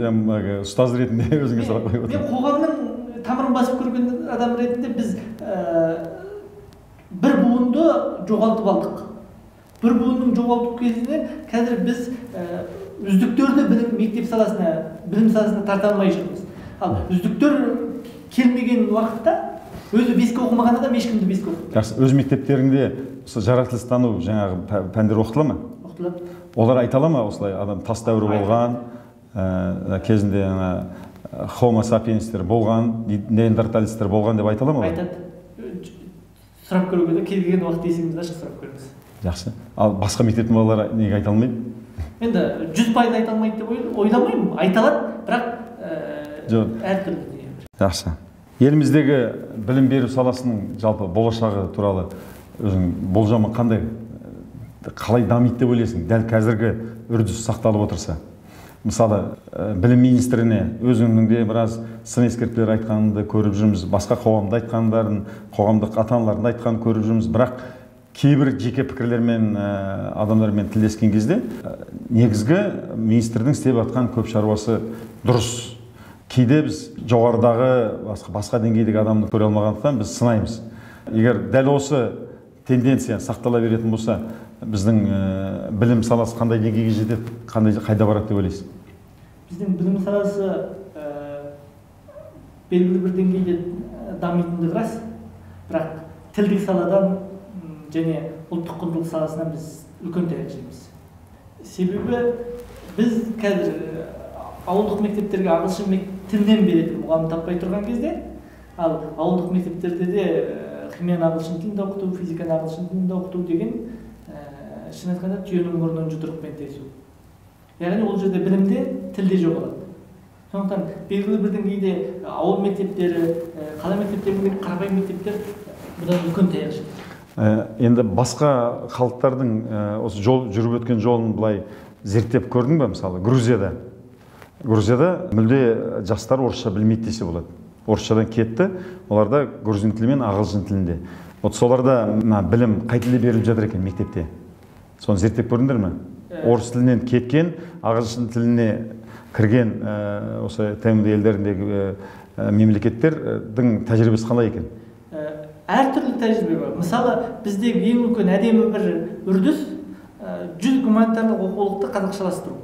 ұстаз ретінде өзіңе сұрақ қойып отырмын. Мен қоғамның тамырын басып көрген адам ретінде біз бір буынды жоғалтып алдық. Бір буынның жоғалту кезінен қазір біз үздіктерді мектеп саласына, білім саласына тарта алмай жүрміз. Ал үздіктер келмеген уақытта өзі беске оқымаған адам ешкімді беске оқытпайды. Өз мектептеріңде жаратылыстану жаңағы пәндер оқытыла ма? Оқытылады. Олар айтала ма осылай адам тас дәуірі болған, кезінде Homo sapienстер болған, неандерталистер болған деп айтала ма? Айтады. Сұрап көруге де келген уақыт есіңізді ашық сұрап көріңіз. Жақсы. Ал басқа мектептің балалары неге айта алмайды? Енді 100% айта алмайды деп ойламаймын. Айта алады, бірақ әртүрлі. Жақсы. Еліміздегі білім беру саласының жалпы болашағы туралы өзің болжамың қандай? Қалай дамиды деп ойлайсың? Дәл қазіргі үрдіс сақталып отырса. Мысалы, білім министріне өзіңнің де біраз сын ескертпелер айтқанды көріп жүрміз, басқа қоғамда айтқандарын, қоғамдық ата-аналардың айтқанын көріп жүрміз, бірақ кейбір жеке пікірлермен адамдармен тілдескен кезде негізгі министрдің істеп жатқан көп шаруасы дұрыс. Кейде біз жоғарыдағы басқа деңгейдегі адамды көре алмағандықтан біз сынаймыз. Егер дәл осы тенденция сақтала беретін болса, біздің білім саласы қандай деңгейге жетеді, қайда барады деп ойлайсыз? Біздің білім саласы белгілі бір деңгейде дамитындығы рас. бірақ тілдік саладан және ұлттық құндылық саласынан біз үлкен таяқ жейміз. Себебі біз қазір ауылдық мектептерге ағылшын тілінен беретін мұғалім таппай тұрған кезде, ал ауылдық мектептерде де химияны ағылшын тілінде оқыту, физиканы ағылшын тілінде оқыту деген шын айтқанда түйенің мұрнын жұдырықпен тесу. Яғни ол жерде білімде, тілде жоғалады. Сондықтан белгілі бір деңгейде ауыл мектептері, қала мектептеріндегі қарапайым мектептер бұдан үлкен таяқ жейді. Енді басқа халықтардың осы жүріп өткен жолын былай зерттеп көрдің бе? Мысалы, Грузияда мүлде жастар орысша білмейді десе болады. Орысшадан кетті, оларда грузин тілі мен ағылшын тілінде. Соларда білім қай тілде беріліп жатыр екен мектепте? Соны зерттеп көрдіңдер ме? Орыс тілінен кеткен, ағылшын тіліне кірген осы тмд елдеріндегі мемлекеттердің тәжірибесі қандай екен? Әртүрлі тәжірибе бар. Мысалы, біздегі ең үлкен әдемі бір үрдіс 100 гуманитарлық оқулықты қазақшаластыру.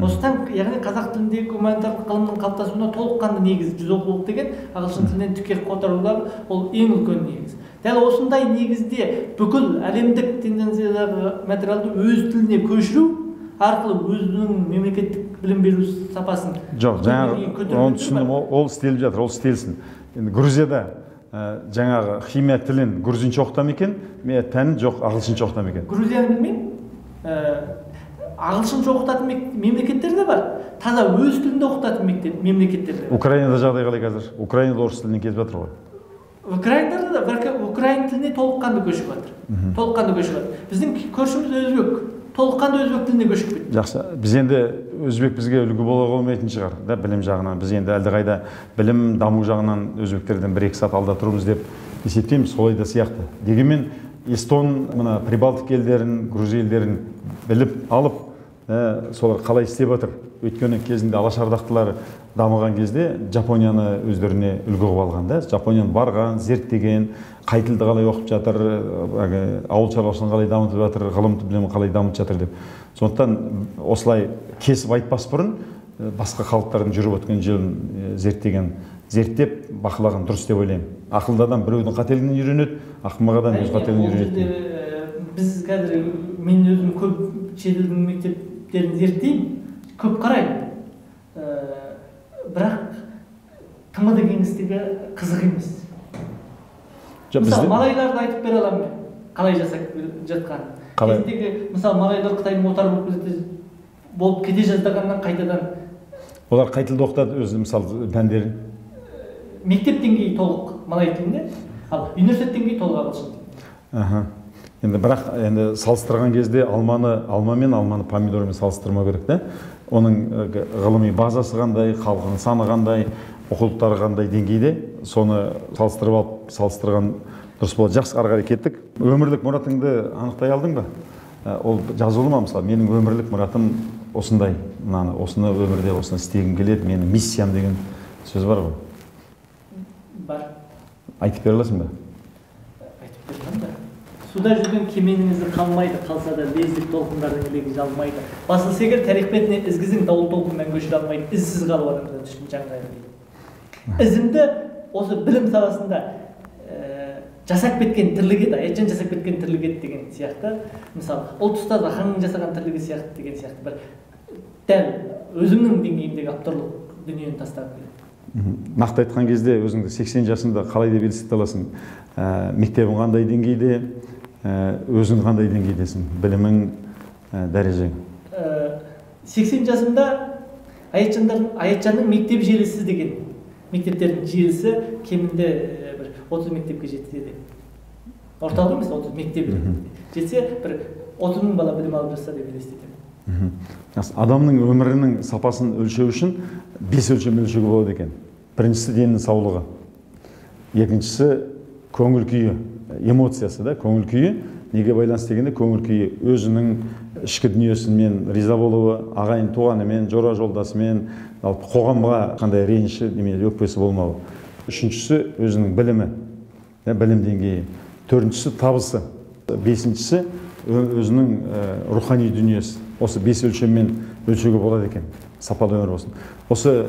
Осыдан, яғни қазақ тіліндегі гуманитарлық ғылымның қалыптасуына толыққанды негіз 100 оқулық деген ағылшын тілінен тіке қотарулар, ол ең үлкен негіз. Дәл осындай негізде бүкіл әлемдік тенденциядағы материалды өз тіліне көшіру арқылы өзінің мемлекеттік білім беру сапасын оны түсіндім, ол істеліп жатыр, ол істелсін. Енді Грузияда жаңағы химия тілін грузинше оқытам екен, пәнін жоқ ағылшынша оқытам екен. Грузияны білмеймін. Ағылшынша оқытатын мемлекеттер де бар, таза өз тілінде оқытатын мемлекеттер де бар. Украинада жағдай қалай қазір? Украинада орыс тілінен кетіп жатыр ғой. Украинада да украин тіліне толыққанды көшіп жатыр. Біздің көршіміз өзбек, толыққанды өзбек тіліне көшіп кетті. Жақсы, біз енді өзбек бізге үлгі бола қоймайтын шығар, да, білім жағынан. Біз енді әлдеқайда білім даму жағынан өзбектерден 1-2 сат алда тұрмыз деп есептейміз, солай да сияқты. Дегенмен Эстон, мына Прибалтик елдерін, Грузия елдерін біліп алып, солар қалай істеп жатыр? Өйткені кезінде алашардақтылар дамыған кезде Жапонияны өздеріне үлгі қылып алған, да? Жапонияны барған, зерттеген, қай тілді қалай оқып жатыр, ауыл шаруашылығын қалай дамытып жатыр, ғылым білімін қалай дамытып жатыр деп. Сондықтан осылай кесіп айтпас бұрын басқа халықтардың жүріп өткен жолын зерттеп бақылаған дұрыс деп ойлаймын. Ақылды адам біреудің қателігінен үйренеді, ақымақ адам өз қателігінен үйренеді. Біз қазір мен өзім көп шетелдің мектептерін зерттеймін, көп қараймын. Бірақ тмд кеңістігі қызық емес. Мысалы, малайларды айтып бере аламын мен, қалай жасап жатқанын. Кезіндегі, мысалы, малайлар Қытайдың отары болып кете жаздағаннан қайтадан. Олар қай тілді оқытады өзі, мысалы, пәндерін? Мектеп деңгейі толық малай тілінде, ал университет деңгейі толық ағылшын тілінде. Енді бірақ салыстырған кезде алма мен алманы помидормен салыстырмау керек, да? Оның ғылыми базасы қандай, халқының саны қандай, оқулықтары қандай деңгейде, соны салыстырған дұрыс болады. Жақсы, ары қарай кеттік. Өмірлік мұратыңды анықтай алдың ба? Ол жазулы ма, мысалы, менің өмірлік мұратым осындай, осыны өмірде осыны істегім келеді, менің миссиям деген сөз бар ғой? Бар. Айтып бере аласың ба? Айтып бере аламын да. Суда жүрген кеменіңізді қалмайды, қалса да лездік толқындардың легі жалмайды. Басылса егер тарих бетіне ізгізің дауыл толқынмен көшіре алмайды, ізсіз қалып адамдар үшін жаңғайыр дейді. Ізімді осы білім саласында жасап кеткен тірлік еді, Аятжан жасап кеткен тірлік еді деген сияқты, мысалы, ұлт ұстаз Ахаңның жасаған тірлігі сияқты деген сияқты бір дәл өзімнің деңгейімдегі авторлық дүниені тастап келеді. Нақты айтқан кезде өзіңді 80 жасында қалай деп елестете аласың? Мектебің қандай деңгейде, өзің қандай деңгейдесің, білімің, дәрежең? 80 жасымда Аятжанның мектеп желісі деген мектептердің желісі кемінде 30 мектепке жетсе, орталық емес, 30 мектеп жетсе, бір 30 мың бала білім алып жатса деп елестетемін. Адамның өмірінің сапасын өлшеу үшін 5 өлшем өлшеуге болады екен. Біріншісі деннің саулығы, екіншісі көңіл күйі, эмоциясы, да, көңіл күйі. Неге байланысты дегенде, көңіл күйі өзінің ішкі дүниесімен риза болуы, ағайын туғанымен, жора жолдасымен, қоғамға қандай реніші, өкпесі болмауы. Үшіншісі өзінің білімі, білім деңгейі. Төртіншісі табысы. Бесіншісі өзінің рухани дүниесі. Осы 5 өлшеммен өлшеуге болады екен. Сапалы өмір болсын. Осы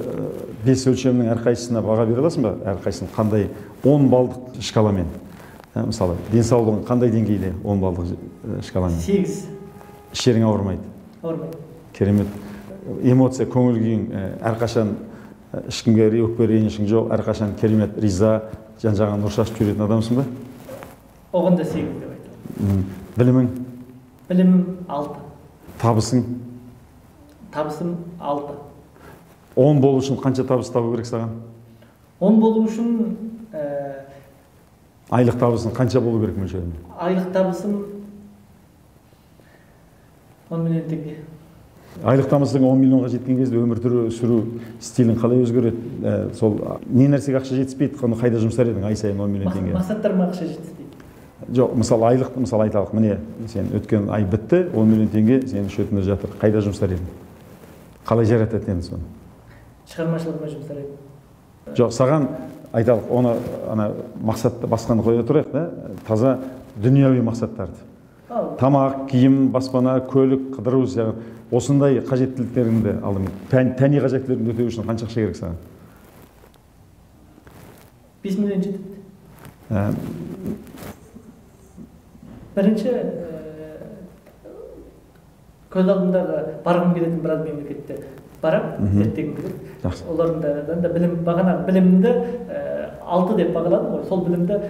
5 өлшемнің әрқайсысына баға бере аласың ба? Әрқайсысын қандай 10 балдық шкаламен. Мысалы, денсаулығың қандай деңгейде 10 балдық шкаламен? 8. Ішерің ауырмайды? Ауырмайды. Керемет. Эмоция, көңіл күйің әрқашан ешкімге өкпе ренішің жоқ, әрқашан керемет, риза, жан-жағыңа нұр шашып жүретін адамсың ба? Оған да 8 деп айтамын. Білімің? Білімім 6. Табысың? Табысым 6. 10 болу үшін қанша табыс табу керек саған? 10 болу үшін айлық табысың қанша болу керек мөлшерінде? айлық табысым 10 миллион теңге. Айлық табысың 10 миллионға жеткен кезде өмір сүру стилің қалай өзгереді? Сол не нәрсеге ақша жетіспейді, оны қайда жұмсар едің ай сайын 10 миллион теңге? Мақсаттарыма ақша жетіспейді. Жоқ, мысалы айлық, мысалы айталық, міне сен өткен ай бітті, 10 миллион теңге сенің шотыңда жатыр. Қайда жұмсар едің? Қалай жарататын едің соны? Шығармашылығыма жұмсар едім. Жоқ, саған айталық, оны мақсатты басқаны қоя тұрайық да, таза дүнияви мақсаттарды. Тамақ, киім, баспана, көлік, қыдыру сияқты осындай қажеттіліктеріңді алдым. Тәни қажеттіліктеріңді өтеу үшін қанша ақша керек саған? 5 миллион жетеді. Бірінші көз алдымдағы барғым келетін біраз мемлекетте барам, зерттегім келеді. Олардың да бағанағы білімімді 6 деп бағаладым ғой. Сол білімді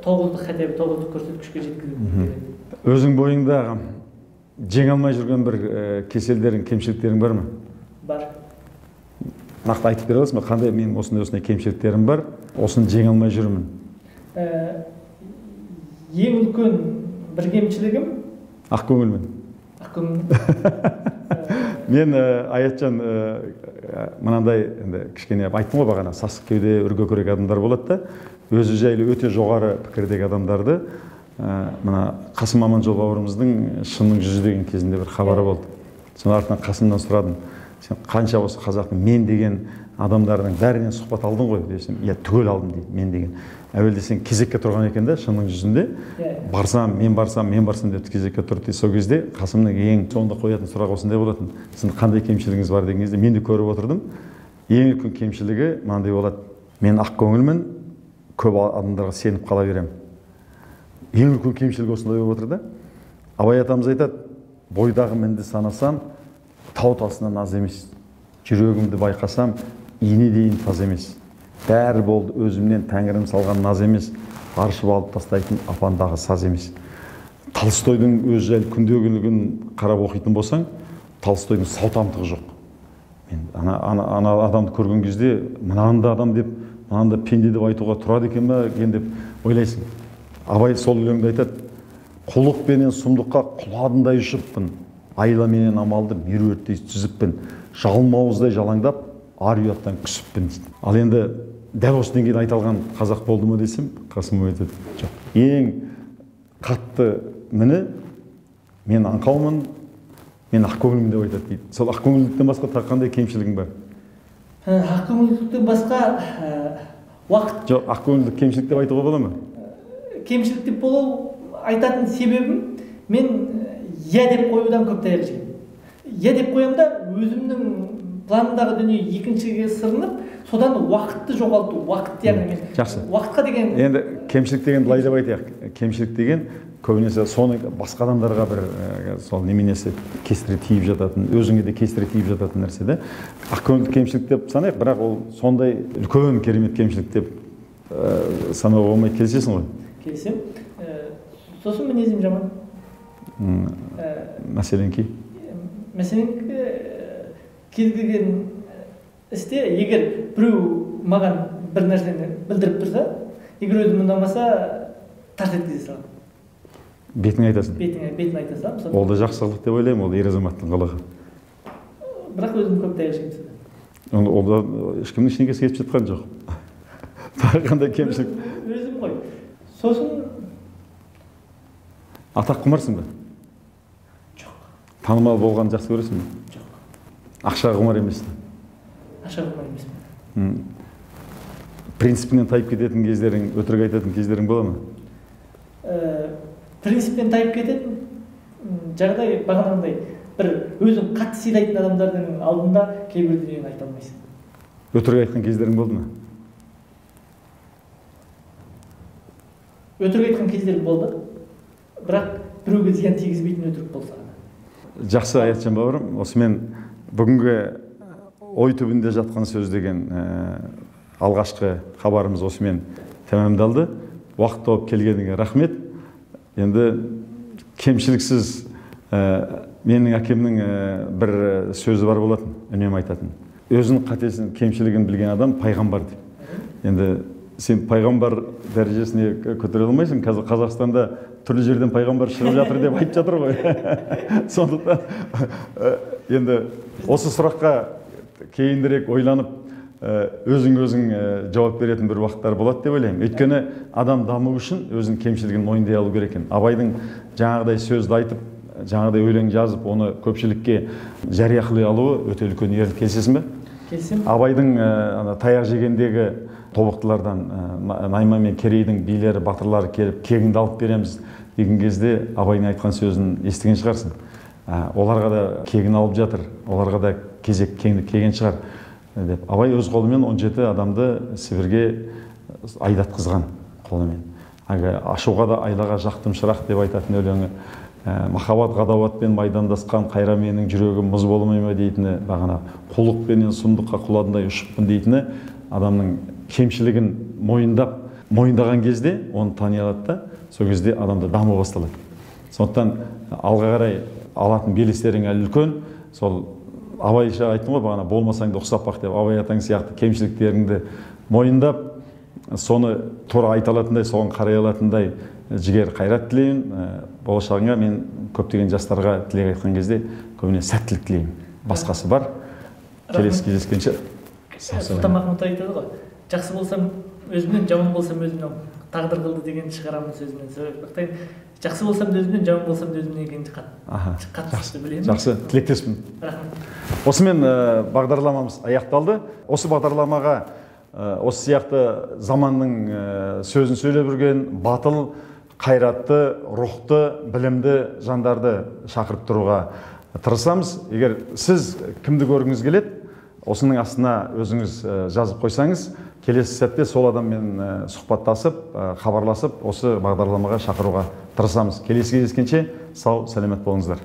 9'лық хотя бы 9'лық көрсеткішке жеткізу керек. Өзің бойыңда жеңе алмай жүрген бір кеселдерің, кемшіліктерің бар ма? Бар. Нақты айтып бере аласың ба? Қандай менің осындай кемшіліктерім бар, осыны жеңе алмай жүрмін? Ең үлкен бір кемшілігім ақкөңілмін. Мен Аятжан мынандай кішкене айттым ғой бағана, сасық кеуде, үркекірек адамдар болады да, өзі жайлы өте жоғары пікірдегі адамдарды мына Қасым Аманжол бауырымыздың шынның жүзі деген кезінде бір хабары болды. Соның артынан Қасымнан сұрадым, сен қанша осы қазақтың мен деген адамдардың бәрінен сұхбат алдың ғой десем, иә түгел алдым дейді, мен деген. Әуелде сен кезекке тұрған екен да, шынның жүзінде мен барсам деп кезекке тұрды. Сол кезде Қасымның ең соңында қоятын сұрақ осындай болатын. Сіздің қандай кемшілігіңіз бар деген кезде мен де көріп отырдым. Ең үлкен кемшілігі мынандай болады. Мен ақкөңілмін, көп адамдарға сеніп қала беремін. Ең үлкен кемшілігі осындай болып отыр да. Абай атамыз айтады, бойдағы мінді санасам, тау тасынан аз емес. Жүрегімді байқасам, ине дейін таз емес. Бәрі болды өзімнен тәңірім салған наз емес, аршып алып тастайтын апандағы саз емес. Толстойдың өз жайлы күнделігін қарап оқитын болсаң, Толстойдың салтамдығы жоқ. Мен ана адамды көрген кезде, мынандай адам деп, мынандай пенде деп айтуға тұрады екен ба деп ойлайсың. Абай сол өлеңде айтады, құлық пенен сұмдыққа құладындай ұшыппын, айла менен амалды меруерттей түзіппін, жалмауыздай жалаңдап, ар ұяттан күсіппін дейді. Ал енді дәл осыдан кейін айтылған қазақ болды ма десем, Қасым айтады, жоқ. Ең қатты міні, мен аңқаумын, мен ақкөңілмін деп айтады дейді. Сол ақкөңілдіктен басқа тағы қандай кемшілігің бар? Ақкөңілдіктен басқа уақыт. Жоқ, ақкөңілдік кемшілік деп айтуға бола ма? Кемшілік деп болу айтатын себебім, мен иә деп қоюдан көп таяқ жеймін. Иә деп қоямын да, өзімнің планындағы дүние екіншіге сырынып, содан уақытты жоғалту, уақыт яғни мен уақытқа деген. Енді кемшілік деген былай деп айтайық. Кемшілік деген көбінесе соны басқа адамдарға бір сол неменесі кестіре тиіп жататын, өзіңе де кестіре тиіп жататын нәрсе де. Ақкөңілдік кемшілік деп санайық, бірақ ол сондай үлкен керемет кемшілік деп санауға болмайды. Келісесің ғой? Келісем. Сосын мінезім жаман. Мәселен ки? Мәселен кез келген істе, егер біреу маған бір нәрсені білдіріп тұрса, егер өзім ұнамаса, тарт еткізе саламын. Бетің айтасың? Бетін айта саламын. Ол да жақсылық деп ойлаймын, ол ер азаматтың қылығы. Бірақ өзім көп таяқ жеймін. Ол да ешкімнің ішіне кетіп жатқан жоқ. Тағы қандай кемшілік? Өзім ғой. Сосын атақ құмарсың ба? Жоқ. Танымал болғанды жақсы көресің бе? Жоқ. Ақша құмар емессің? Ақша құмар емеспін. Принципінен тайып кететін кездерің, өтірік айтатын кездерің бола ма? Принциппен тайып кететін жағдай бағанағындай бір өзің қатты сыйлайтын адамдардың алдында кейбір дүниені айта алмайсың. Өтірік айтқан кездерің болды ма? өтірік айтқан кездер болды, бірақ біреуге зиян тигізбейтін өтірік болса. Жақсы Аятжан бауырым, осымен бүгінгі ой түбінде жатқан сөз деген алғашқы хабарымыз осымен тәмамдалды. Уақыт тауып келгеніңе рахмет. Енді кемшіліксіз менің әкемнің бір сөзі бар болатын, үнемі айтатын. Өзінің қатесін, кемшілігін білген адам пайғамбар деп. Енді сен пайғамбар дәрежесіне көтере алмайсың. Қазір Қазақстанда түрлі жерден пайғамбар шығып жатыр деп айтып жатыр ғой. Сондықтан енді осы сұраққа кейінірек ойланып өзің жауап беретін бір уақыттар болады деп ойлаймын. Өйткені адам даму үшін өзінің кемшілігін мойындай алу керек екен. Абайдың жаңағыдай сөзді айтып, жаңағыдай өлең жазып, оны көпшілікке жария қылы алуы өте үлкен ерлік. Келісесің бе? Келісемін. Абайдың таяқ жегендегі тобықтылардан Найман мен Керейдің билері, батырлары келіп, кегіңді алып береміз деген кезде Абайдың айтқан сөзін естіген шығарсың. Оларға да кегін алып жатыр, оларға да кезек кеген шығар деп. Абай өз қолымен 17 адамды Сібірге айдатқызған қолымен. Ашуға да айлаға жақтым шырақ деп айтатын өлеңі. Махаббат ғадауатпен майдандасқан қайра менің жүрегім мұз болмай ма дейтіні, бағана құлықпенен сұмдыққа құладындай ұшықпын дейтіні, адамның кемшілігін мойындаған кезде оны тани алады да, сол кезде адамда даму басталады. Сондықтан алға қарай алатын белестерің әлі үлкен. Сол Абайша айттым ғой бағана, болмасаң да ұқсап бақ деп. Абай атаң сияқты кемшіліктеріңді мойындап, соны тура айта алатындай, соған қарай алатындай жігер қайрат тілеймін. Болашағыңа мен көптеген жастарға тілек айтқан кезде көбіне сәттілік тілеймін. Басқасы бар. Келесі кездескенше. Сұлтанмахмұт айтады ғой, жақсы болсам өзімнен, жаман болсам өзімнен, тағдыр қылды деген шығарамын сөзінен сөйлеп. Жақсы болсам да өзімнен, жаман болсам да өзімнен деген қатты білемін. Жақсы, тілектеспін. Рахмет. Осымен бағдарламамыз аяқталды. Осы бағдарламаға осы сияқты заманның сөзін сөйлеп жүрген батыл, қайратты, рухты, білімді жандарды шақырып тұруға тырысамыз. Егер сіз кімді көргіңіз келеді, осының астына өзіңіз жазып қойсаңыз, келесі сәтте сол адаммен сұхбаттасып, хабарласып, осы бағдарламаға шақыруға тырысамыз. Келесі кездескенше сау, сәлемет болыңыздар.